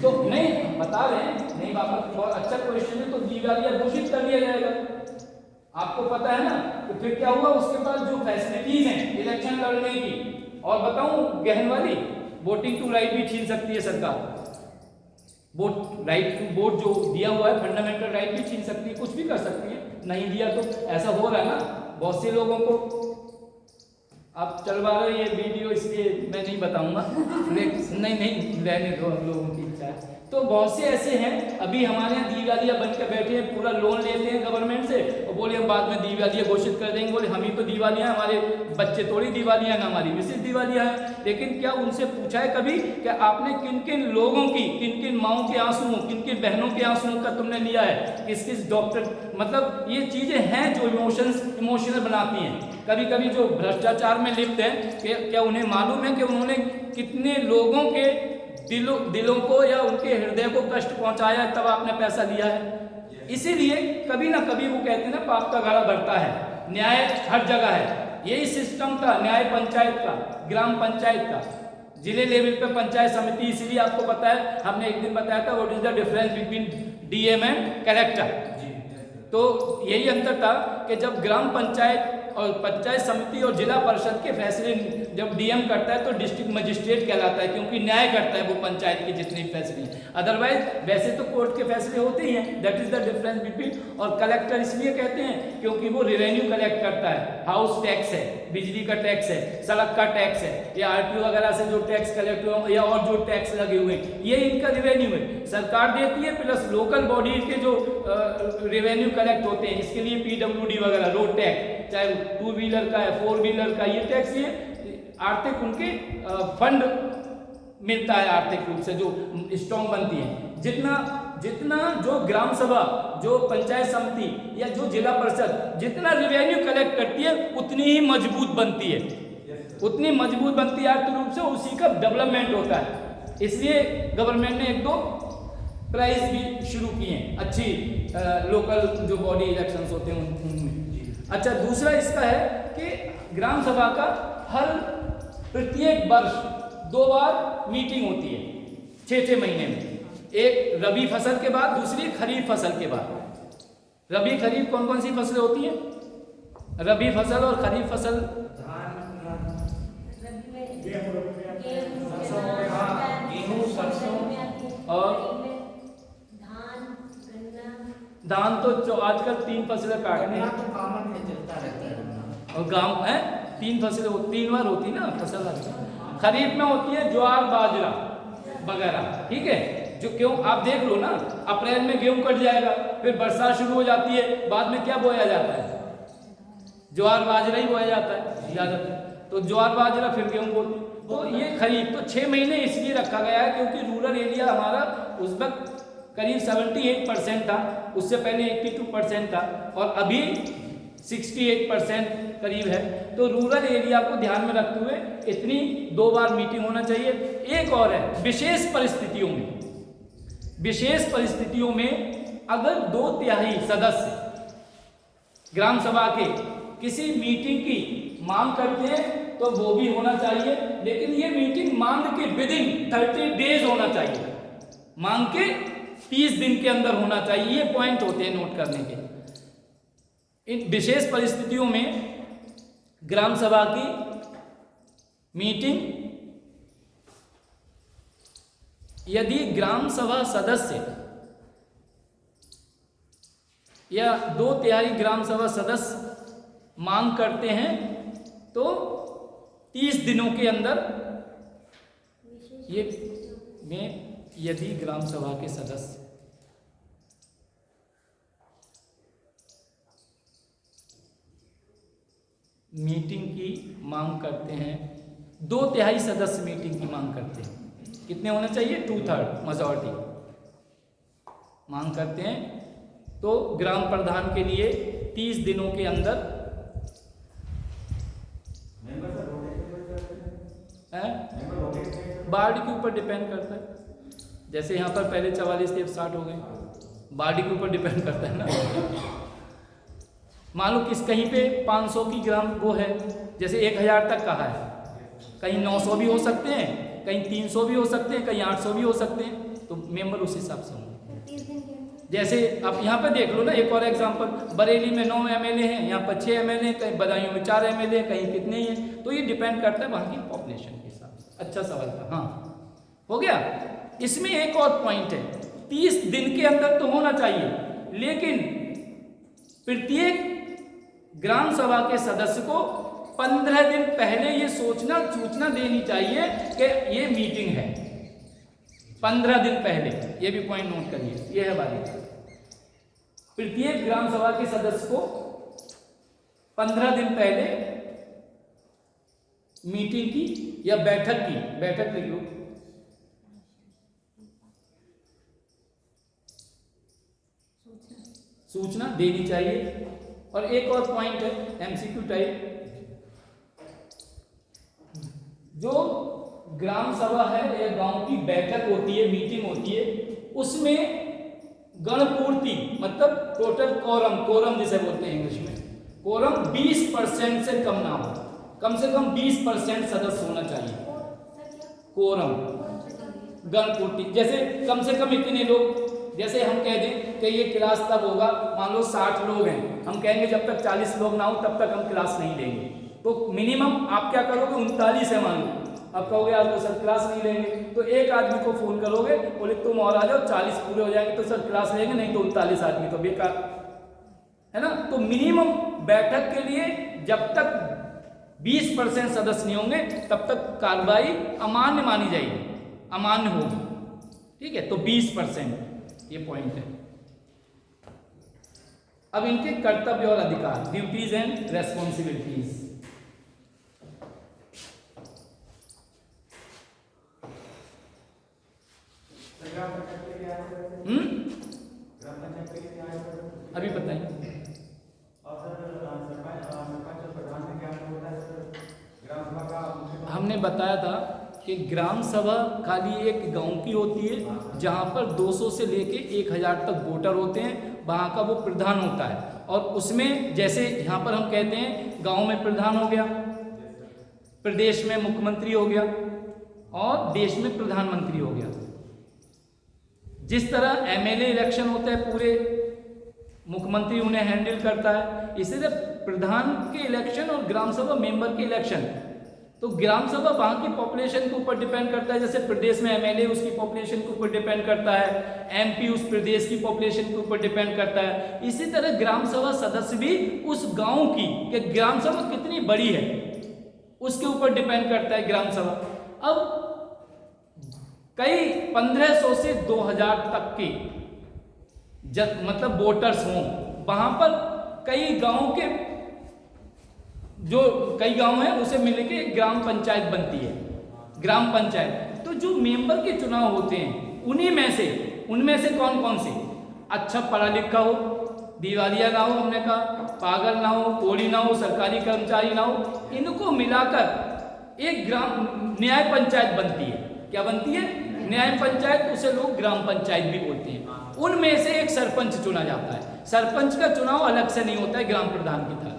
तो नहीं बता रहे हैं, नहीं वापस। बहुत अच्छा क्वेश्चन है, तो दिवालिया घोषित कर दिया जाएगा। आपको पता है ना, तो फिर क्या हुआ उसके बाद जो फैसिलिटीज हैं इलेक्शन लड़ने की, और बताऊं गहन वाली, वोटिंग टू राइट भी छीन सकती है सरकार। वोट राइट टू वोट जो दिया हुआ है, फंडामेंटल राइट भी छीन सकती है, कुछ भी कर सकती है। नहीं दिया तो ऐसा हो रहा है ना बहुत से लोगों को। आप चलवा रहे ये वीडियो, इसलिए मैं नहीं बताऊंगा, नहीं रहने दो, हम लोगों की इच्छा है। तो बहुत से ऐसे हैं अभी हमारे यहाँ दिवालिया बन के बैठे हैं, पूरा लोन लेते हैं गवर्नमेंट से और बोले हम बाद में दिवालिया घोषित कर देंगे। बोले हम ही तो दिवालिया हैं, हमारे बच्चे थोड़ी दिवालिया हैं, हमारी मिसेज दिवालिया है। लेकिन क्या उनसे पूछा है कभी कि आपने किन किन लोगों की, किन किन माओं के आंसुओं, किन किन बहनों के आंसुओं का तुमने लिया है, किस किस डॉक्टर, मतलब ये चीजें हैं जो इमोशनल बनाती हैं। कभी कभी जो भ्रष्टाचार में लिप्त हैं, क्या उन्हें मालूम है कि उन्होंने कितने लोगों के दिलों को या उनके हृदय को कष्ट पहुंचाया, तब आपने पैसा लिया है। इसीलिए कभी ना कभी वो कहते हैं ना, पाप का घड़ा भरता है। न्याय हर जगह है, यही सिस्टम था न्याय पंचायत का, ग्राम पंचायत का, जिले लेवल पे पंचायत समिति। इसीलिए आपको पता है, हमने एक दिन बताया था what is the difference between DM and collector. तो यही अंतर था कि जब ग्राम पंचायत और पंचायत समिति और जिला परिषद के फैसले जब डीएम करता है तो डिस्ट्रिक्ट मजिस्ट्रेट कहलाता है, क्योंकि न्याय करता है वो पंचायत के जितने फैसले हैं। अदरवाइज वैसे तो कोर्ट के फैसले होते ही हैं, that is the difference between. और कलेक्टर इसलिए कहते हैं क्योंकि वो रेवेन्यू कलेक्ट करता है, हाउस टैक्स है, बिजली का टैक्स है, सड़क का टैक्स है, या आरटीओ वगैरह से जो टैक्स कलेक्ट हुआ या और जो टैक्स लगे हुए हैं, ये इनका रेवेन्यू है, सरकार देती है, प्लस लोकल बॉडी के जो रेवेन्यू कलेक्ट होते हैं, इसके लिए पीडब्ल्यूडी वगैरह, रोड टैक्स, चाहे 2 व्हीलर का है, 4 व्हीलर का, ये टैक्स, ये आर्थिक उनके फंड मिलता है, आर्थिक रूप से जो स्ट्रॉन्ग बनती है। जितना जो ग्राम सभा, जो पंचायत समिति या जो जिला परिषद जितना रेवेन्यू कलेक्ट करती है, उतनी ही मजबूत बनती है, उतनी मजबूत बनती है आर्थिक रूप से, उसी का डेवलपमेंट होता है। इसलिए गवर्नमेंट ने 1-2 प्राइज भी शुरू किए हैं अच्छी लोकल जो बॉडी इलेक्शंस होते हैं उनमें। अच्छा, दूसरा इसका है कि ग्राम सभा का हर प्रत्येक वर्ष 2 बार मीटिंग होती है 6-6 महीने में, एक रबी फसल के बाद, दूसरी खरीफ फसल के बाद। रबी खरीफ कौन कौन सी फसलें होती हैं? रबी फसल और खरीफ फसल, गेहूं, सरसों और धान तो आजकल 3 फसलें काटने तो कॉमन में चलता रहता है। और गांव है 3 फसलें 3 बार होती ना फसल। खरीफ में होती है ज्वार, बाजरा वगैरह, ठीक है, जो क्यों आप देख लो ना, अप्रैल में गेहूं कट जाएगा, फिर बरसात शुरू हो जाती है, बाद में क्या बोया जाता है? ज्वार बाजरा ही बोया जाता है ज्यादातर। तो ज्वार बाजरा, फिर गेहूं बोते, तो ये खरीफ तो 6 महीने इसलिए रखा गया है क्योंकि रूरल एरिया हमारा उस वक्त करीब 78% था, उससे पहले 82% था और अभी 68% करीब है। तो रूरल एरिया को ध्यान में रखते हुए इतनी 2 बार मीटिंग होना चाहिए। एक और है, विशेष परिस्थितियों में अगर 2/3 सदस्य ग्राम सभा के किसी मीटिंग की मांग करते हैं तो वो भी होना चाहिए, लेकिन ये मीटिंग मांग के विदिन 30 डेज होना चाहिए, मांग के 30 दिन के अंदर होना चाहिए। ये पॉइंट होते हैं नोट करने के। इन विशेष परिस्थितियों में ग्राम सभा की मीटिंग यदि ग्राम सभा सदस्य या 2/3 ग्राम सभा सदस्य मांग करते हैं तो 30 दिनों के अंदर ये में यदि ग्राम सभा के सदस्य मीटिंग की मांग करते हैं, 2/3 सदस्य मीटिंग की मांग करते हैं, कितने होना चाहिए? 2/3 मेजॉरिटी मांग करते हैं तो ग्राम प्रधान के लिए 30 दिनों के अंदर वार्ड के ऊपर डिपेंड करता है। जैसे यहाँ पर पहले 44 थे, 60 हो गए, वार्ड के ऊपर डिपेंड करता है ना। मान लो किस कहीं पे 500 की ग्राम वो है, जैसे 1000 तक कहा है, कहीं 900 भी हो सकते हैं, कहीं 300 भी हो सकते हैं, कहीं 800 भी हो सकते हैं, तो मेंबर उस हिसाब से होंगे। जैसे आप यहाँ पे देख लो ना, एक और एग्जांपल, बरेली में 9 MLA हैं, यहाँ पर 6 MLA, कहीं बदायूं में 4 MLA, कहीं कितने ही हैं, तो ये डिपेंड करता है वहाँ की पॉपुलेशन के हिसाब से। अच्छा सवाल था, हाँ हो गया। इसमें एक और पॉइंट है, 30 दिन के अंदर तो होना चाहिए, लेकिन प्रत्येक ग्राम सभा के सदस्य को 15 दिन पहले ये सूचना देनी चाहिए कि ये मीटिंग है। 15 दिन पहले, ये भी पॉइंट नोट करिए, ये है बात। प्रत्येक ग्राम सभा के सदस्य को 15 दिन पहले मीटिंग की या बैठक लिख लो, सूचना देनी चाहिए। और एक और पॉइंट है MCQ टाइप, जो ग्राम सभा है या गांव की बैठक होती है, मीटिंग होती है, उसमें गणपूर्ति मतलब टोटल कोरम जिसे बोलते हैं इंग्लिश में, कोरम 20% से कम ना हो, कम से कम 20% सदस्य होना चाहिए। कोरम गणपूर्ति, जैसे कम से कम इतने लोग, जैसे हम कह दें कि ये क्लास तब होगा, मान लो 60 लोग हैं, हम कहेंगे जब तक 40 लोग ना हो तब तक हम क्लास नहीं लेंगे, तो मिनिमम आप क्या करोगे, 39 है मान लो, अब कहोगे आज तो सर क्लास नहीं लेंगे, तो एक आदमी को फोन करोगे, बोले तुम और आ जाओ, 40 पूरे हो जाएंगे तो सर क्लास लेंगे, नहीं तो 39 आदमी तो बेकार है ना। तो मिनिमम बैठक के लिए जब तक 20% सदस्य नहीं होंगे तब तक कार्रवाई अमान्य मानी जाएगी, अमान्य होगी, ठीक है। तो 20% ये पॉइंट है। अब इनके कर्तव्य और अधिकार, ड्यूटीज एंड रेस्पॉन्सिबिलिटीज। अभी बताइए। हमने बताया था कि ग्राम सभा खाली एक गांव की होती है, जहां पर 200 से लेके 1000 तक वोटर होते हैं, वहां का वो प्रधान होता है। और उसमें जैसे यहाँ पर हम कहते हैं गांव में प्रधान हो गया, प्रदेश में मुख्यमंत्री हो गया और देश में प्रधानमंत्री हो गया। जिस तरह MLA इलेक्शन होता है, पूरे मुख्यमंत्री उन्हें हैंडल करता है, इसी तरह प्रधान के इलेक्शन और ग्राम सभा मेंबर के इलेक्शन, तो ग्राम सभा वहाँ की पॉपुलेशन के ऊपर डिपेंड करता है। जैसे प्रदेश में MLA उसकी पॉपुलेशन के ऊपर डिपेंड करता है, MP उस प्रदेश की पॉपुलेशन के ऊपर डिपेंड करता है। इसी तरह ग्राम सभा सदस्य भी उस गांव की कि ग्राम सभा कितनी बड़ी है उसके ऊपर डिपेंड करता है ग्राम सभा। अब कई 1500 से 2000 तक के मतलब वोटर्स हों, वहां पर कई गांव के जो कई गांव हैं उसे मिलके ग्राम पंचायत बनती है। ग्राम पंचायत। तो जो मेंबर के चुनाव होते हैं उनमें से कौन कौन से अच्छा पढ़ा लिखा हो, दिवालिया ना हो, हमने कहा पागल ना हो, कोड़ी ना हो, सरकारी कर्मचारी ना हो, इनको मिलाकर एक ग्राम न्याय पंचायत बनती है। क्या बनती है? न्याय पंचायत। उसे लोग ग्राम पंचायत भी बोलते हैं। उनमें से एक सरपंच चुना जाता है। सरपंच का चुनाव अलग से नहीं होता है ग्राम प्रधान की तरह,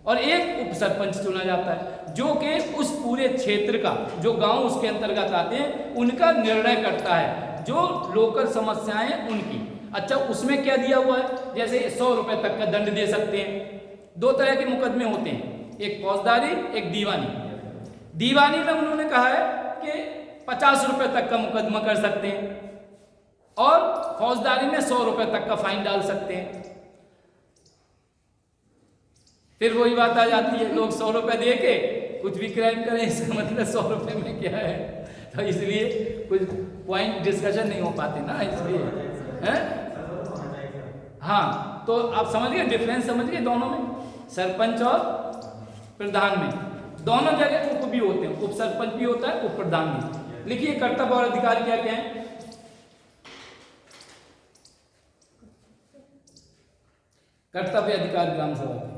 और एक उप सरपंच चुना जाता है जो कि उस पूरे क्षेत्र का, जो गांव उसके अंतर्गत आते हैं, उनका निर्णय करता है, जो लोकल समस्याएं हैं उनकी। अच्छा, उसमें क्या दिया हुआ है? जैसे 100 रुपए तक का दंड दे सकते हैं। 2 तरह के मुकदमे होते हैं, एक फौजदारी, एक दीवानी। दीवानी में उन्होंने कहा है कि 50 रुपए तक का मुकदमा कर सकते हैं, और फौजदारी में 100 रुपए तक का फाइन डाल सकते हैं। फिर वही बात आ जाती है, लोग 100 रुपए दे के कुछ भी क्राइम करें, इसका मतलब 100 रुपए में क्या है? तो इसलिए कुछ पॉइंट डिस्कशन नहीं हो पाते ना, इसलिए है। हाँ, तो आप समझ गए डिफरेंस, समझ गए दोनों में, सरपंच और प्रधान में। दोनों जगह उप भी होते हैं, उप सरपंच भी होता है, उप प्रधान भी। लिखिए कर्तव्य और अधिकार क्या क्या है। कर्तव्य अधिकार ग्राम सभा के।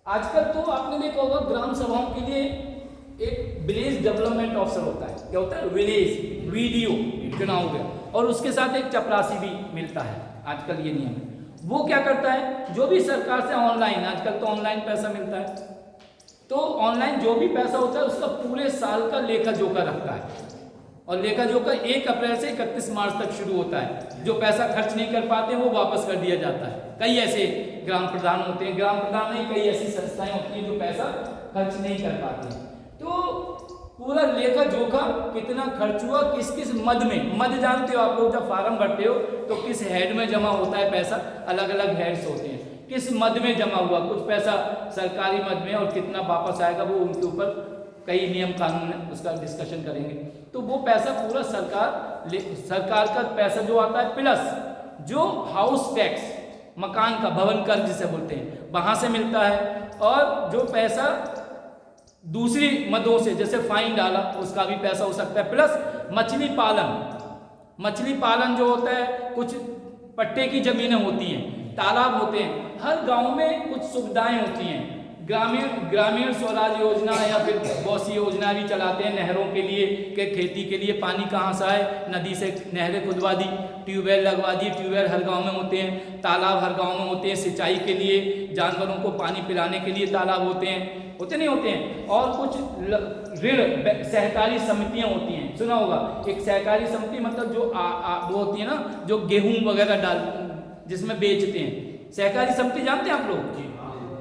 आजकल तो आपने देखा होगा ग्राम सभाओं के लिए एक विलेज डेवलपमेंट ऑफिसर होता है। क्या होता है? विलेज वीडियो चुनाव हो गया, और उसके साथ एक चपरासी भी मिलता है। आजकल ये नियम है। वो क्या करता है, जो भी सरकार से ऑनलाइन, आजकल तो ऑनलाइन पैसा मिलता है, तो ऑनलाइन जो भी पैसा होता है उसका पूरे साल का लेखा जोखा रखता है। और लेखा जोखा 1 अप्रैल से 31 मार्च तक शुरू होता है। जो पैसा खर्च नहीं कर पाते वो वापस कर दिया जाता है। कई ऐसे ग्राम प्रधान होते हैं, ग्राम प्रधान नहीं, कई ऐसी संस्थाएं होती हैं जो पैसा खर्च नहीं कर पाते। तो पूरा लेखा जोखा कितना खर्च हुआ, किस किस मद में, मद जानते हो आप लोग, जब फार्म भरते हो तो किस हेड में जमा होता है पैसा, अलग अलग हेड्स होते हैं, किस मद में जमा हुआ, कुछ पैसा सरकारी मद में, और कितना वापस आएगा वो उनके ऊपर कई नियम कानून है, उसका डिस्कशन करेंगे। तो वो पैसा पूरा सरकार का पैसा जो आता है, प्लस जो हाउस टैक्स, मकान का भवन कर जिसे बोलते हैं, वहां से मिलता है, और जो पैसा दूसरी मदों से, जैसे फाइन डाला उसका भी पैसा हो सकता है, प्लस मछली पालन जो होता है, कुछ पट्टे की जमीनें होती हैं, तालाब होते हैं, हर गांव में कुछ सुविधाएं होती हैं। ग्रामीण स्वराज योजना या फिर बहुत सी योजना भी चलाते हैं नहरों के लिए, कि खेती के लिए पानी कहाँ से आए, नदी से नहरें खुदवा दी, ट्यूबवेल लगवा दिए, ट्यूबवेल हर गांव में होते हैं, तालाब हर गांव में होते हैं, सिंचाई के लिए, जानवरों को पानी पिलाने के लिए तालाब होते नहीं होते हैं। और कुछ ऋण सहकारी समितियां होती हैं, सुना होगा, एक सहकारी समिति मतलब जो वो होती है ना, जो गेहूं वगैरह जिसमें बेचते हैं, सहकारी समिति जानते हैं आप लोग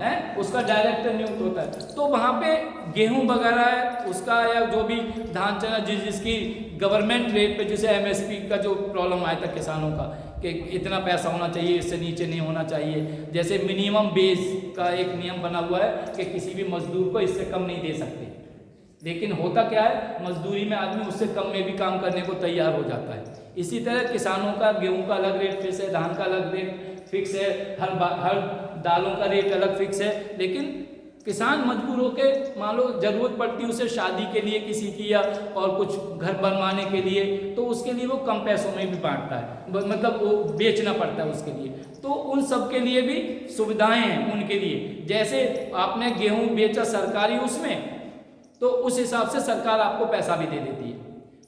है, उसका डायरेक्टर नियुक्त होता है। तो वहाँ पे गेहूं वगैरह है उसका, या जो भी धान चना जिसकी गवर्नमेंट रेट पे, जैसे MSP का जो प्रॉब्लम आया था किसानों का, कि इतना पैसा होना चाहिए, इससे नीचे नहीं होना चाहिए, जैसे मिनिमम बेस का एक नियम बना हुआ है कि किसी भी मजदूर को इससे कम नहीं दे सकते, लेकिन होता क्या है, मजदूरी में आदमी उससे कम में भी काम करने को तैयार हो जाता है। इसी तरह किसानों का गेहूं का अलग रेट फिक्स है, धान का अलग रेट फिक्स है, हर दालों का रेट अलग फिक्स है, लेकिन किसान मजबूर होकर, मान लो जरूरत पड़ती है उसे शादी के लिए किसी की, या और कुछ घर बनवाने के लिए, तो उसके लिए वो कम पैसों में भी बांटता है, मतलब वो बेचना पड़ता है उसके लिए। तो उन सब के लिए भी सुविधाएं हैं उनके लिए। जैसे आपने गेहूं बेचा सरकारी उसमें, तो उस हिसाब से सरकार आपको पैसा भी दे देती है।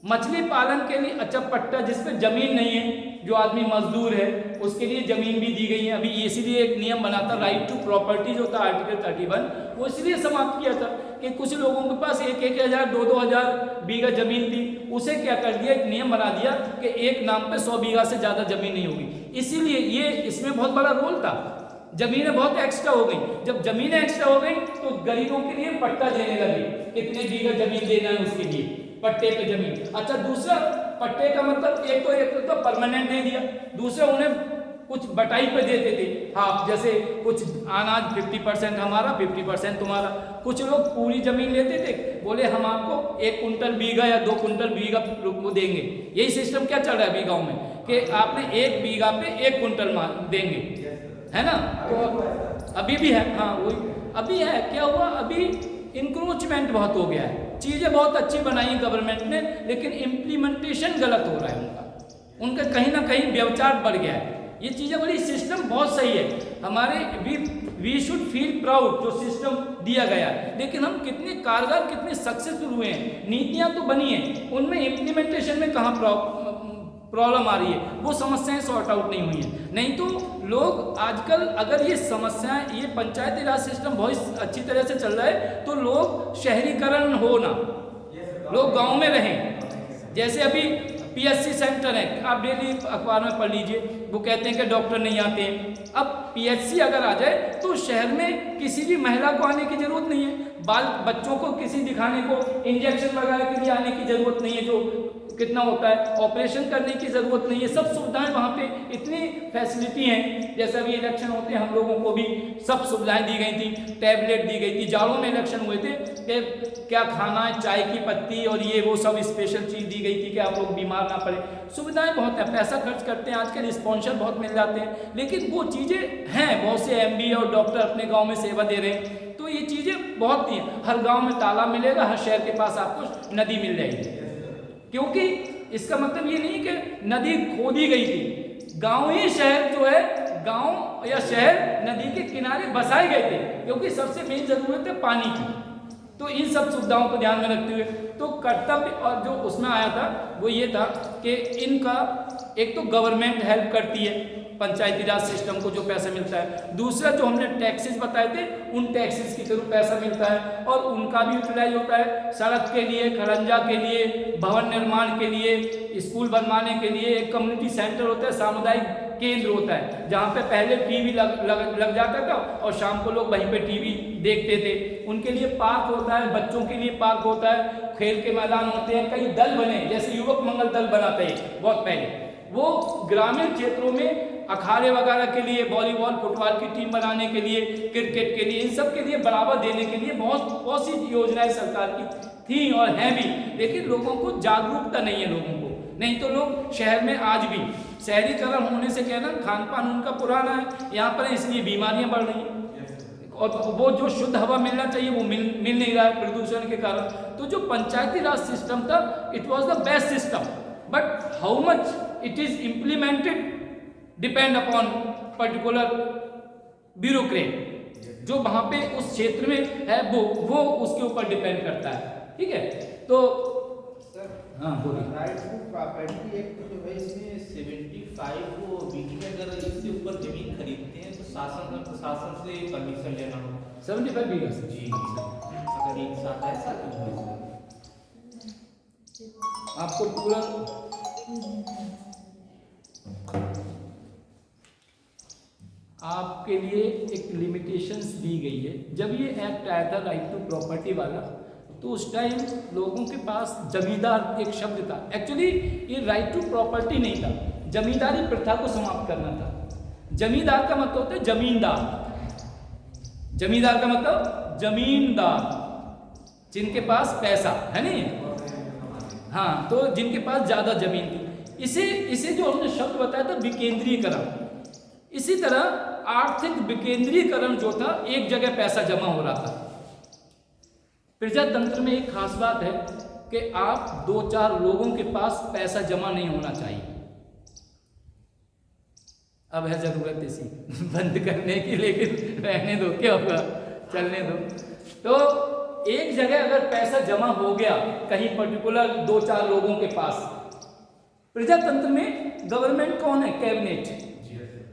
मछली पालन के लिए अच्छा पट्टा, जिस पे जमीन नहीं है, जो आदमी मजदूर है उसके लिए जमीन भी दी गई है। अभी इसीलिए एक नियम बना था, राइट टू प्रॉपर्टी जो था आर्टिकल 31, वो इसलिए समाप्त किया था कि कुछ लोगों के पास 1,000 2,000 बीघा जमीन थी, उसे क्या कर दिया, एक नियम बना दिया कि एक नाम पे 100 बीघा से ज्यादा जमीन नहीं होगी। इसीलिए ये इसमें बहुत बड़ा रोल था, जमीनें बहुत एक्स्ट्रा हो गई। जब जमीनें एक्स्ट्रा हो गई तो गरीबों के लिए पट्टा देने लगे, कितने बीघा जमीन देना है उसके लिए, पट्टे पे जमीन। अच्छा, दूसरा पट्टे का मतलब एक तो परमानेंट दे दिया, दूसरा उन्हें कुछ बटाई पे देते थे। हाँ, जैसे कुछ अनाज 50% हमारा 50% तुम्हारा। कुछ लोग पूरी जमीन लेते थे, बोले हम आपको 1 कुंटल बीघा या 2 कुंटल बीघा को देंगे। यही सिस्टम क्या चल रहा है बीघाओं में, कि आपने 1 बीघा पे 1 कुंटल देंगे, है ना। तो अभी भी है, हाँ वही अभी है। क्या हुआ, अभी इंक्रोचमेंट बहुत हो गया है। चीज़ें बहुत अच्छी बनाई गवर्नमेंट ने, लेकिन इम्प्लीमेंटेशन गलत हो रहा है उनका कहीं ना कहीं व्यवचार बढ़ गया है। ये चीज़ें बड़ी, सिस्टम बहुत सही है हमारे, वी शुड फील प्राउड जो सिस्टम दिया गया है, लेकिन हम कितने कारगर, कितने सक्सेसफुल हुए हैं। नीतियाँ तो बनी हैं, उनमें इम्प्लीमेंटेशन में कहाँ प्रॉब्लम आ रही है, वो समस्याएं सॉर्ट आउट नहीं हुई हैं। नहीं तो लोग आजकल अगर ये समस्याएं, ये पंचायती राज सिस्टम बहुत अच्छी तरह से चल रहा है तो लोग शहरीकरण हो ना, लोग गांव में रहें। जैसे अभी पीएचसी सेंटर है, आप डेली अखबार में पढ़ लीजिए, वो कहते हैं कि डॉक्टर नहीं आते हैं। अब पीएचसी अगर आ जाए तो शहर में किसी भी महिला को आने की जरूरत नहीं है, बच्चों को किसी दिखाने को, इंजेक्शन वगैरह के लिए आने की जरूरत नहीं है, जो कितना होता है, ऑपरेशन करने की जरूरत नहीं है। सब सुविधाएं वहाँ पे, इतनी फैसिलिटी हैं। जैसे अभी इलेक्शन होते हैं, हम लोगों को भी सब सुविधाएं दी गई थी, टैबलेट दी गई थी। जाड़ों में इलेक्शन हुए थे कि क्या खाना है, चाय की पत्ती और ये वो सब स्पेशल चीज़ दी गई थी कि आप लोग बीमार ना पड़े। सुविधाएं बहुत है, पैसा खर्च करते हैं, आजकल स्पॉन्सर बहुत मिल जाते हैं, लेकिन वो चीज़ें हैं। बहुत से एमबी और डॉक्टर अपने गाँव में सेवा दे रहे हैं, तो ये चीज़ें बहुत थी। हर गाँव में तालाब मिलेगा, हर शहर के पास आपको नदी मिल जाएगी, क्योंकि इसका मतलब ये नहीं कि नदी खोदी गई थी। गांव ही शहर जो है, गांव या शहर नदी के किनारे बसाए गए थे, क्योंकि सबसे मेन जरूरत है पानी की। तो इन सब सुविधाओं को ध्यान में रखते हुए तो कर्तव्य और जो उसमें आया था वो ये था कि इनका एक तो गवर्नमेंट हेल्प करती है पंचायती राज सिस्टम को, जो पैसा मिलता है। दूसरा जो हमने टैक्सेस बताए थे, उन टैक्सेस की थ्रू पैसा मिलता है और उनका भी यूटिलाइज होता है सड़क के लिए, खरंजा के लिए, भवन निर्माण के लिए, स्कूल बनवाने के लिए। एक कम्युनिटी सेंटर होता है, सामुदायिक केंद्र होता है, जहाँ पे पहले टीवी लग जाता था और शाम को लोग वहीं पे टीवी देखते थे। उनके लिए पार्क होता है, बच्चों के लिए पार्क होता है, खेल के मैदान होते हैं। कई दल बने, जैसे युवक मंगल दल बनाते हैं बहुत पहले, वो ग्रामीण क्षेत्रों में अखाड़े वगैरह के लिए, वॉलीबॉल फुटबॉल की टीम बनाने के लिए, क्रिकेट के लिए, इन सब के लिए बढ़ावा देने के लिए बहुत सी योजनाएं सरकार की थी और हैं भी, लेकिन लोगों को जागरूकता नहीं है लोगों को। नहीं तो लोग शहर में आज भी शहरीकरण होने से क्या है ना, खान पान उनका पुराना है यहाँ पर, इसलिए बीमारियां बढ़ रही हैं और वो जो शुद्ध हवा मिलना चाहिए वो मिल नहीं रहा है प्रदूषण के कारण। तो जो पंचायती राज सिस्टम था, it was the best system, but how much it is implemented depend upon particular bureaucrat जो वहाँ पे उस क्षेत्र में है, वो उसके ऊपर डिपेंड करता है। ठीक है, तो हाँ बोलिए। राइट टू प्रॉपर्टी एक्ट जो है, इसमें 75 को बीघे अगर इससे ऊपर जमीन खरीदते हैं तो शासन और प्रशासन से परमिशन लेना होगा। 75 बीघा से जी, अगर एक साथ ऐसा तो आपको पूरा आपके लिए एक लिमिटेशंस दी गई है। जब ये एक्ट आया था राइट टू प्रॉपर्टी वाला, तो उस टाइम लोगों के पास जमींदार एक शब्द था। एक्चुअली ये राइट टू प्रॉपर्टी नहीं था, जमींदारी प्रथा को समाप्त करना था। जमींदार का मतलब होता है जमींदार, जमींदार का मतलब जमींदार, जिनके पास पैसा है नहीं, हाँ, तो जिनके पास ज्यादा जमीन थी। इसे जो हमने शब्द बताया था विकेंद्रीकरण, इसी तरह आर्थिक विकेंद्रीकरण जो था, एक जगह पैसा जमा हो रहा था। प्रजातंत्र में एक खास बात है कि आप 2-4 लोगों के पास पैसा जमा नहीं होना चाहिए। अब है जरूरत इसी बंद करने की, लेकिन रहने दो, क्या होगा, चलने दो। तो एक जगह अगर पैसा जमा हो गया कहीं पर्टिकुलर 2-4 लोगों के पास, प्रजातंत्र में गवर्नमेंट कौन है? कैबिनेट।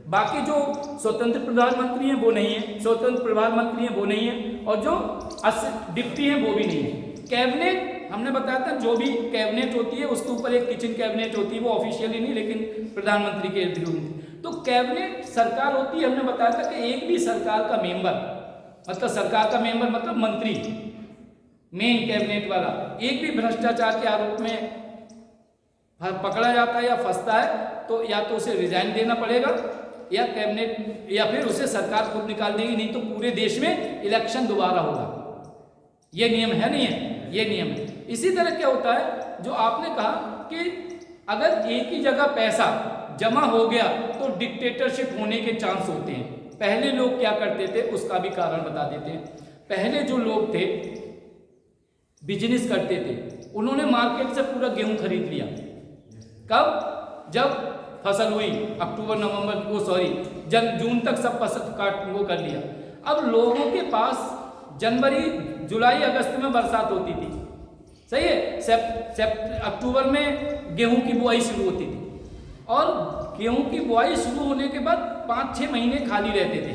बाकी जो स्वतंत्र प्रधानमंत्री हैं वो नहीं है, स्वतंत्र प्रधानमंत्री हैं वो नहीं है, और जो डिप्टी हैं वो भी नहीं है। कैबिनेट हमने बताया था, जो भी कैबिनेट होती है उसके ऊपर एक किचन कैबिनेट होती है, वो ऑफिशियली नहीं लेकिन प्रधानमंत्री के इर्द-गिर्द। तो कैबिनेट सरकार होती है, हमने बताया था कि एक भी सरकार का मेंबर, मतलब सरकार का मेंबर मतलब मंत्री, मेन कैबिनेट वाला, एक भी भ्रष्टाचार के आरोप में पकड़ा जाता है या फंसता है तो या तो उसे रिजाइन देना पड़ेगा या कैबिनेट, या फिर उसे सरकार खुद निकाल देगी, नहीं तो पूरे देश में इलेक्शन दोबारा होगा। ये नियम है, नहीं है, ये नियम है। इसी तरह क्या होता है, जो आपने कहा कि अगर एक ही जगह पैसा जमा हो गया तो डिक्टेटरशिप होने के चांस होते हैं। पहले लोग क्या करते थे उसका भी कारण बता देते हैं। पहले जो लोग थे बिजनेस करते थे, उन्होंने मार्केट से पूरा गेहूं खरीद लिया। कब? जब फसल हुई अक्टूबर नवंबर वो सॉरी जून तक सब फसल काट वो कर लिया। अब लोगों के पास जनवरी जुलाई अगस्त में बरसात होती थी, सही है, अक्टूबर में गेहूं की बुआई शुरू होती थी और गेहूं की बुआई शुरू होने के बाद 5-6 महीने खाली रहते थे,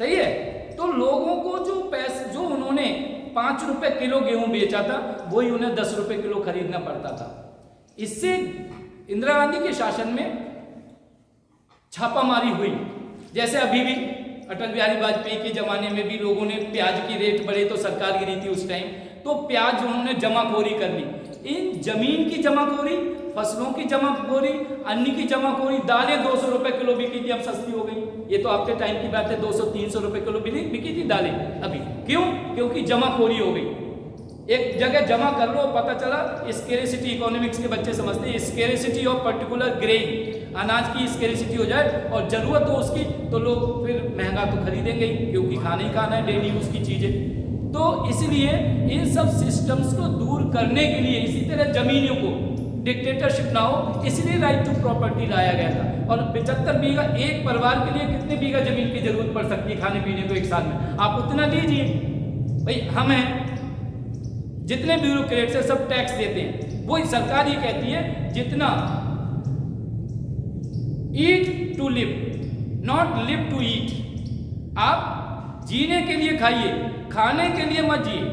सही है। तो लोगों को जो पैसे जो उन्होंने 5 रुपए किलो गेहूं बेचा था वही उन्हें 10 रुपए किलो खरीदना पड़ता था। इससे इंदिरा गांधी के शासन में छापामारी हुई। जैसे अभी भी अटल बिहारी वाजपेयी के जमाने में भी लोगों ने प्याज की रेट बढ़े तो सरकार गिरी थी उस टाइम, तो प्याज उन्होंने जमाखोरी कर ली। इन जमीन की जमाखोरी, फसलों की जमाखोरी, अन्न की जमाखोरी, दालें 200 रुपए किलो बिकी थी, अब सस्ती हो गई। ये तो आपके टाइम की बात है, 200-300 रुपए किलो बिकी थी दालें अभी। क्यों? क्योंकि जमाखोरी हो गई। एक जगह जमा कर लो, पता चला स्केरिसिटी, इकोनॉमिक्स के बच्चे समझते हैं स्केरिसिटी ऑफ पर्टिकुलर ग्रेन, अनाज की स्केरिसिटी हो जाए और जरूरत हो उसकी तो लोग फिर महंगा तो खरीदेंगे ही, क्योंकि खाना ही खाना है, डेली यूज की चीजें। तो इसलिए इन सब सिस्टम्स को दूर करने के लिए, इसी तरह जमीनियों को डिक्टेटरशिप ना हो, इसलिए राइट टू प्रॉपर्टी लाया गया था। और 75 बीघा एक परिवार के लिए कितने बीघा जमीन की जरूरत पड़ सकती है खाने पीने को एक साल में, आप उतना लीजिए भाई। हमें जितने ब्यूरोक्रेट से सब टैक्स देते हैं, वो सरकार ये कहती है जितना eat to live, not live to eat. आप जीने के लिए खाइए, खाने के लिए मत जिए।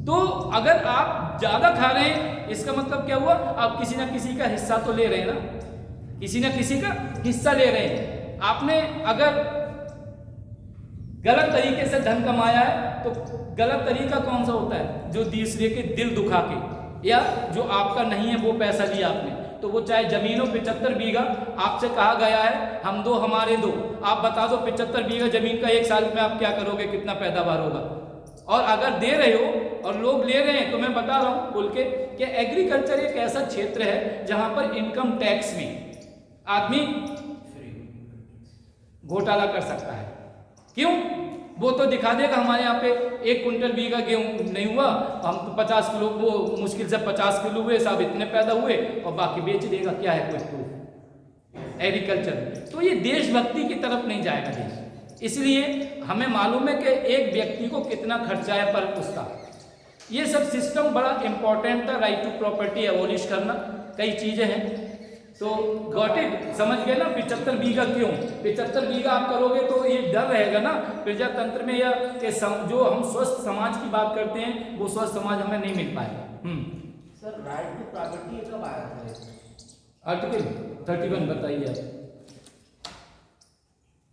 तो अगर आप ज्यादा खा रहे हैं इसका मतलब क्या हुआ? आप किसी ना किसी का हिस्सा तो ले रहे हैं ना, किसी ना किसी का हिस्सा ले रहे हैं। आपने अगर गलत तरीके से धन कमाया है तो गलत तरीका कौन सा होता है? जो दूसरे के दिल दुखा के, या जो आपका नहीं है वो पैसा लिया आपने, तो वो चाहे जमीनों 75 बीघा आपसे कहा गया है हम दो हमारे दो, आप बता दो 75 बीघा जमीन का एक साल में आप क्या करोगे, कितना पैदावार होगा? और अगर दे रहे हो और लोग ले रहे हैं तो मैं बता रहा हूं बोल के कि एग्रीकल्चर एक ऐसा क्षेत्र है जहां पर इनकम टैक्स में आदमी घोटाला कर सकता है। क्यों? वो तो दिखा देगा हमारे यहाँ पे 1 कुंटल बीघा गेहूं नहीं हुआ, हम तो 50 किलो, वो मुश्किल से 50 किलो हुए, सब इतने पैदा हुए, और बाकी बेच देगा। क्या है कोई प्रूफ एग्रीकल्चर? तो ये देशभक्ति की तरफ नहीं जाएगा देश। इसलिए हमें मालूम है कि एक व्यक्ति को कितना खर्चा है पर उसका, ये सब सिस्टम बड़ा इंपॉर्टेंट था। राइट टू प्रॉपर्टी एबॉलिश करना, कई चीजें हैं। तो गॉट इट, समझ गए ना? 75 बीघा क्यों? 75 बीघा आप करोगे तो ये डर रहेगा ना प्रजातंत्र में, या कि जो हम स्वस्थ समाज की बात करते हैं वो स्वस्थ समाज हमें नहीं मिल पाएगा। सर राइट टू प्रॉपर्टी कब आया था? आर्टिकल 31 बताइए आप।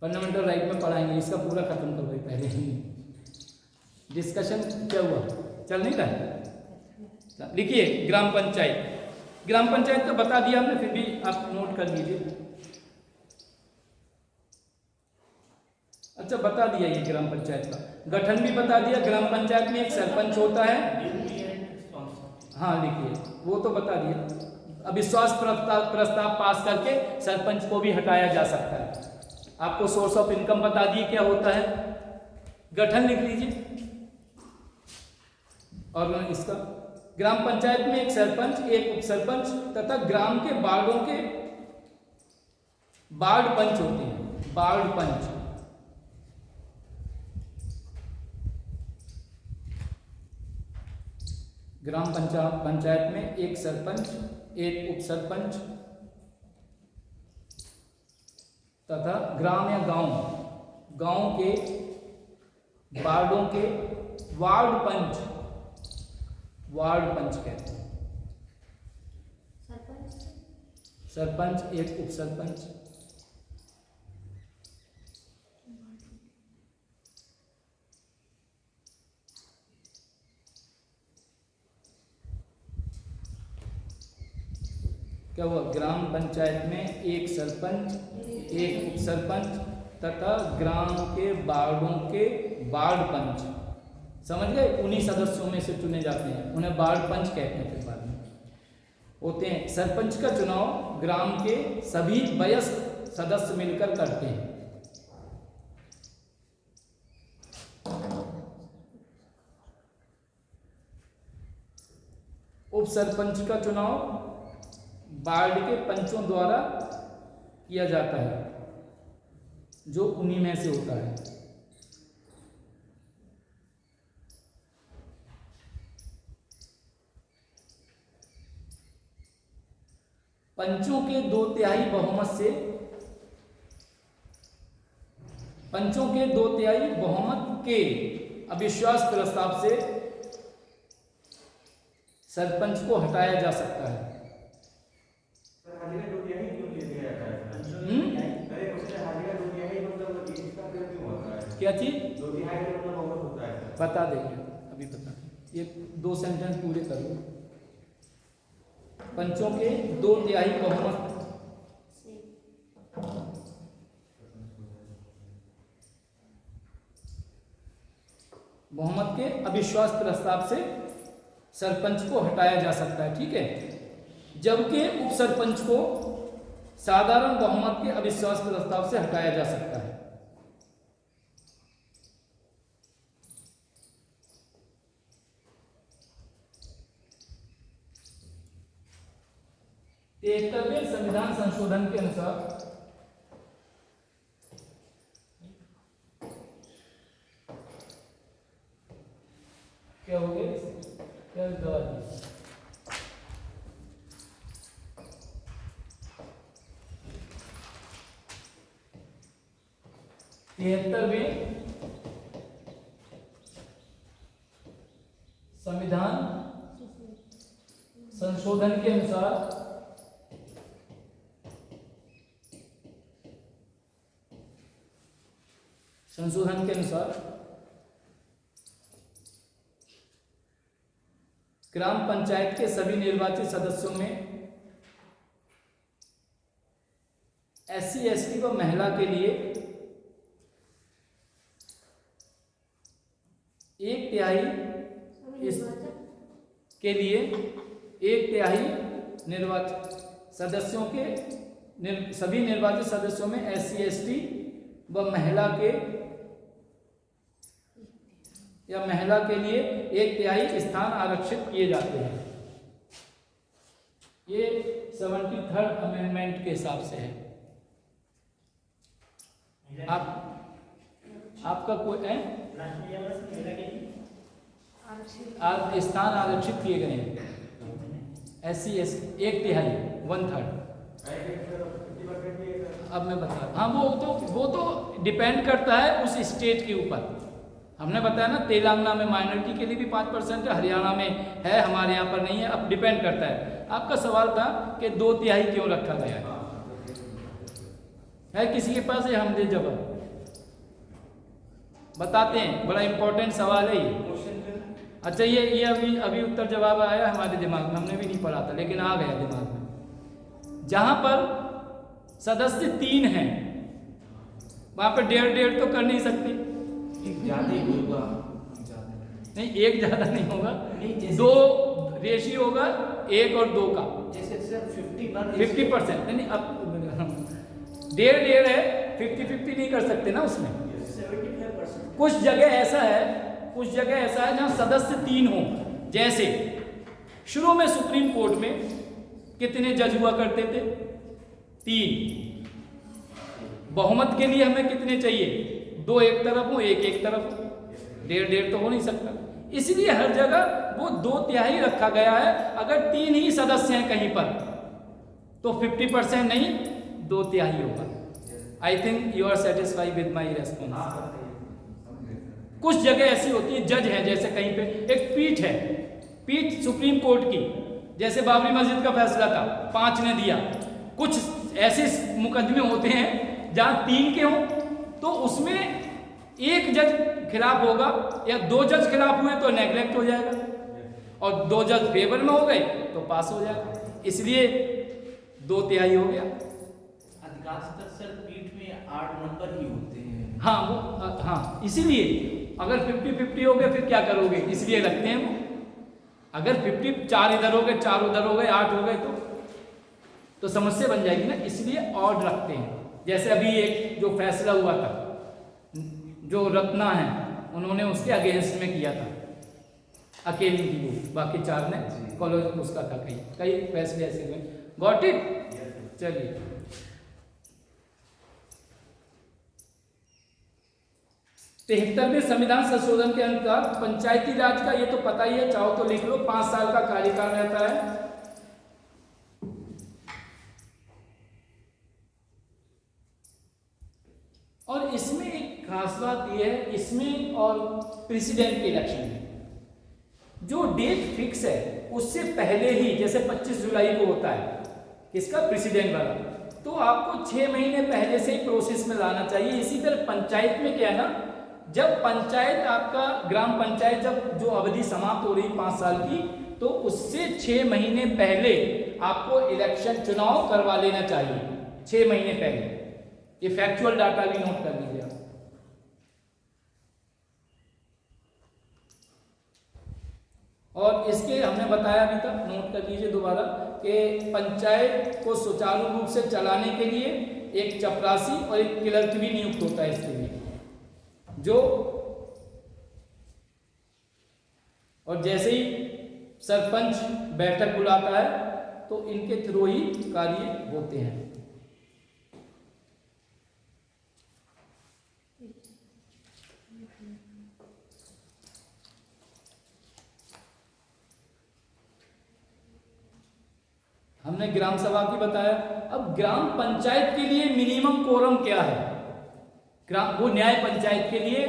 फंडामेंटल राइट में पढ़ाएंगे, इसका पूरा खत्म करो पहले ही। डिस्कशन क्या हुआ? चल नहीं रहा? लिखिए ग्राम पंचायत। ग्राम पंचायत तो बता दिया हमने, फिर भी आप नोट कर लीजिए। अच्छा बता दिया ये ग्राम पंचायत का गठन भी बता दिया। ग्राम पंचायत में एक सरपंच होता है, हाँ लिखिए, वो तो बता दिया। अविश्वास प्रस्ताव पास करके सरपंच को भी हटाया जा सकता है। आपको सोर्स ऑफ इनकम बता दिए क्या होता है, गठन लिख लीजिए। और इसका ग्राम पंचायत में एक सरपंच, एक उप सरपंच तथा ग्राम के वार्डों के वार्ड पंच होते हैं, वार्ड पंच। ग्राम पंचायत में एक सरपंच, एक उप सरपंच तथा ग्राम या गांव के वार्डों के वार्ड पंच कहते हैं। सरपंच एक उप सरपंच। क्या हुआ? ग्राम पंचायत में एक सरपंच, एक उप सरपंच तथा ग्राम के वार्डों के वार्ड पंच। समझ गए? उन्हीं सदस्यों में से चुने जाते हैं, उन्हें वार्ड पंच कहते हैं। फिर बाद में होते हैं। सरपंच का चुनाव ग्राम के सभी वयस्क सदस्य मिलकर करते हैं। उप सरपंच का चुनाव वार्ड के पंचों द्वारा किया जाता है, जो उन्हीं में से होता है। पंचों के 2/3 बहुमत से, पंचों के 2/3 बहुमत के अविश्वास प्रस्ताव से सरपंच को हटाया जा सकता है। क्या चीज बता देंगे, अभी बता दें। ये 2 सेंटेंस पूरे कर लो। पंचों के 2/3 बहुमत बहुमत के अविश्वास प्रस्ताव से सरपंच को हटाया जा सकता है, ठीक है। जबकि उप सरपंच को साधारण बहुमत के अविश्वास प्रस्ताव से हटाया जा सकता है। तेहत्तरवें संविधान संशोधन के अनुसार क्या हो गया, क्या दवा दी? 73वें संविधान संशोधन के अनुसार ग्राम पंचायत के सभी निर्वाचित सदस्यों में SC ST व महिला के लिए 1/3 निर्वाचित सदस्यों के सभी निर्वाचित सदस्यों में SC ST व महिला के लिए 1/3 स्थान आरक्षित किए जाते हैं। ये 73rd अमेंडमेंट के हिसाब से है। आपका कोई है स्थान आरक्षित किए गए हैं SC ST 1/3 अब मैं बता, हाँ वो तो डिपेंड करता है उस स्टेट के ऊपर। हमने बताया ना, तेलंगाना में माइनॉरिटी के लिए भी 5% है, हरियाणा में है, हमारे यहाँ पर नहीं है। अब डिपेंड करता है। आपका सवाल था कि 2/3 क्यों रखा गया है किसी के पास? हम दे जवाब बताते हैं, बड़ा इंपॉर्टेंट सवाल है ये। अच्छा, ये अभी उत्तर जवाब आया हमारे दिमाग में, हमने भी नहीं पढ़ा था लेकिन आ गया दिमाग में। जहां पर सदस्य 3 हैं वहां पर 1.5 तो कर नहीं सकते, ज्यादा ही होगा, नहीं एक ज्यादा नहीं होगा, 2 रेशियो होगा 1 और 2 का, जैसे सर 50%। नहीं अब 1.5 है, 50-50 नहीं कर सकते ना उसमें। 75%। कुछ जगह ऐसा है जहां सदस्य 3 हो। जैसे शुरू में सुप्रीम कोर्ट में कितने जज हुआ करते थे? 3। बहुमत के लिए हमें कितने चाहिए? 2 एक तरफ हो, 1 एक तरफ हो, 1.5 तो हो नहीं सकता। इसलिए हर जगह वो 2/3 रखा गया है। अगर 3 ही सदस्य हैं कहीं पर तो 50% नहीं 2/3 होगा। I think you are satisfied with my response. कुछ जगह ऐसी होती है, जज है, जैसे कहीं पे एक पीठ है, पीठ सुप्रीम कोर्ट की, जैसे बाबरी मस्जिद का फैसला था 5 ने दिया। कुछ ऐसे मुकदमे होते हैं जहां 3 के हों तो उसमें 1 जज खिलाफ होगा या 2 जज खिलाफ हुए तो नेग्लेक्ट हो जाएगा, और 2 जज फेवर में हो गए तो पास हो जाएगा। इसलिए 2/3 हो गया। अधिकांशतः सर पीठ में 8 नंबर ही होते हैं। हाँ, इसीलिए अगर 50-50 हो गए फिर क्या करोगे, इसलिए रखते हैं वो। अगर 50 4 इधर हो गए, 4 उधर हो गए, 8 हो गए तो समस्या बन जाएगी ना, इसलिए ऑड रखते हैं। जैसे अभी एक जो फैसला हुआ था, जो रत्ना है उन्होंने उसके अगेंस्ट में किया था, अकेली थी वो, बाकी 4 ने कॉलेज उसका था, कई कई फैसले ऐसे हुए। Got it? चलिए, तिहत्तरवें संविधान संशोधन के अनुसार पंचायती राज का, ये तो पता ही है, चाहो तो लिख लो, 5 साल का कार्यकाल रहता है। और इसमें एक खास बात यह है, इसमें और प्रेसिडेंट के इलेक्शन में जो डेट फिक्स है उससे पहले ही, जैसे 25 जुलाई को होता है किसका, प्रेसिडेंट वाला, तो आपको 6 महीने पहले से ही प्रोसेस में लाना चाहिए। इसी तरह पंचायत में क्या है ना, जब पंचायत आपका ग्राम पंचायत जब जो अवधि समाप्त हो रही 5 साल की, तो उससे 6 महीने पहले आपको इलेक्शन चुनाव करवा लेना चाहिए, 6 महीने पहले। ये फैक्चुअल डाटा भी नोट कर लीजिए आप। और इसके हमने बताया अभी तक, नोट कर लीजिए दोबारा, कि पंचायत को सुचारू रूप से चलाने के लिए एक चपरासी और एक क्लर्क भी नियुक्त होता है इसके लिए, जो, और जैसे ही सरपंच बैठक बुलाता है तो इनके थ्रू ही कार्य होते हैं। हमने ग्राम सभा की बताया। अब ग्राम पंचायत के लिए मिनिमम कोरम क्या है, वो न्याय पंचायत के लिए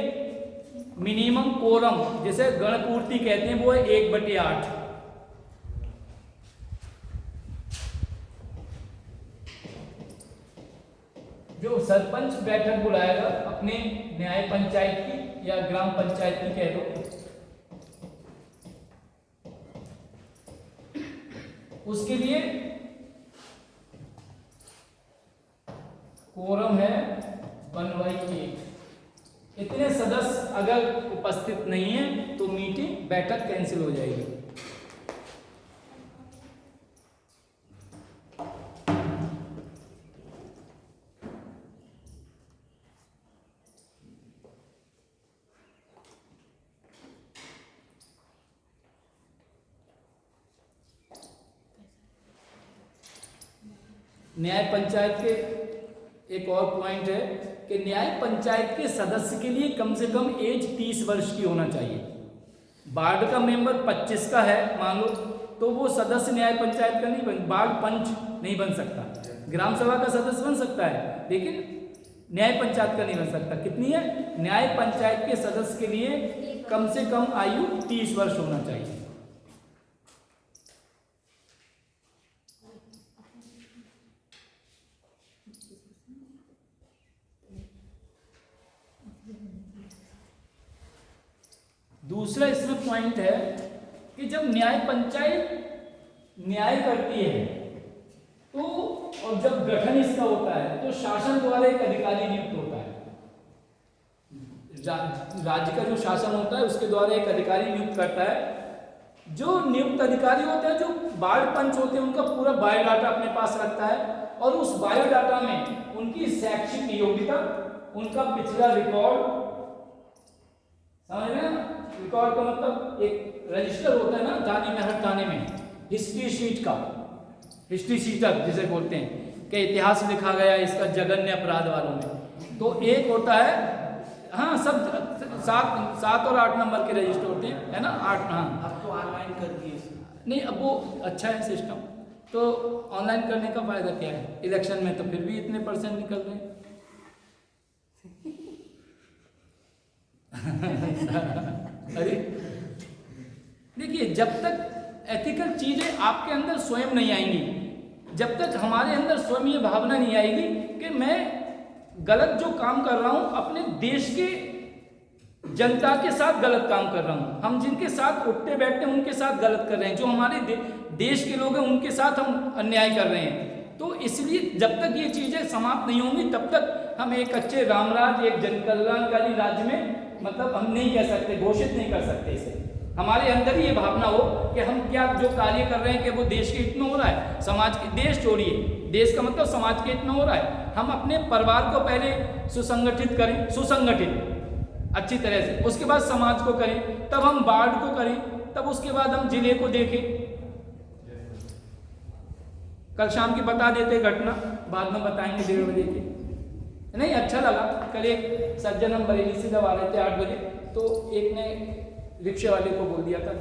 मिनिमम कोरम, जैसे गणपूर्ति कहते हैं, वो है 1/8। जो सरपंच बैठक बुलाएगा अपने न्याय पंचायत की या ग्राम पंचायत की कह दो, उसके लिए कोरम है 1/8। इतने सदस्य अगर उपस्थित नहीं है तो मीटिंग बैठक कैंसिल हो जाएगी। न्याय पंचायत के एक और पॉइंट है कि न्याय पंचायत के सदस्य के लिए कम से कम एज 30 वर्ष की होना चाहिए। वार्ड का मेंबर 25 का है मान लो, तो वो सदस्य न्याय पंचायत का नहीं बन, वार्ड पंच नहीं बन सकता। ग्राम सभा का सदस्य बन सकता है लेकिन न्याय पंचायत का नहीं बन सकता। कितनी है? न्याय पंचायत के सदस्य के लिए कम से कम आयु 30 वर्ष होना चाहिए। दूसरा इसमें पॉइंट है कि जब न्याय पंचायत न्याय करती है तो, और जब गठन इसका होता है तो शासन द्वारा एक अधिकारी नियुक्त होता है। राज्य का जो शासन होता है उसके द्वारा एक अधिकारी नियुक्त करता है। जो नियुक्त अधिकारी होते हैं, जो वार्ड पंच होते हैं, उनका पूरा बायोडाटा अपने पास रखता है और उस बायोडाटा में उनकी शैक्षिक योग्यता, उनका पिछला रिकॉर्ड, समझ रहे हैं? रिकॉर्ड का मतलब एक रजिस्टर होता है ना थाने में, हर थाने में हिस्ट्री शीट का, हिस्ट्री शीटर जिसे बोलते हैं, कि इतिहास लिखा गया इसका जघन्य अपराध वालों में। तो एक होता है, हाँ सब 7 और 8 नंबर के रजिस्टर होते हैं, है ना? 8, हाँ। अब तो ऑनलाइन कर दिए नहीं, अब वो अच्छा है सिस्टम, तो ऑनलाइन करने का फायदा क्या है? इलेक्शन में तो फिर भी इतने % निकल रहे हैं। अरे देखिए, जब तक एथिकल चीजें आपके अंदर स्वयं नहीं आएंगी, जब तक हमारे अंदर स्वयं ये भावना नहीं आएगी कि मैं गलत जो काम कर रहा हूं अपने देश के जनता के साथ गलत काम कर रहा हूं, हम जिनके साथ उठते बैठते हैं उनके साथ गलत कर रहे हैं, जो हमारे देश के लोग हैं उनके साथ हम अन्याय कर रहे हैं। तो इसलिए जब तक ये चीजें समाप्त नहीं होंगी तब तक हम एक अच्छे रामराज, एक जनकल्याणकारी राज्य में मतलब हम नहीं कह सकते, घोषित नहीं कर सकते इसे। हमारे अंदर ही ये भावना हो कि हम क्या जो कार्य कर रहे हैं कि वो देश के हित में हो रहा है, समाज के, देश छोड़िए, देश का मतलब समाज के हित में हो रहा है। हम अपने परिवार को पहले सुसंगठित करें, सुसंगठित अच्छी तरह से, उसके बाद समाज को करें, तब हम वार्ड को करें, तब उसके बाद हम जिले को देखें। कल शाम की बता देते घटना, बाद में बताएंगे 1:30 बजे की। नहीं अच्छा लगा, कल एक सज्जन हम बरेली से जब आ रहे थे 8 बजे, तो एक ने रिक्शे वाले को बोल दिया था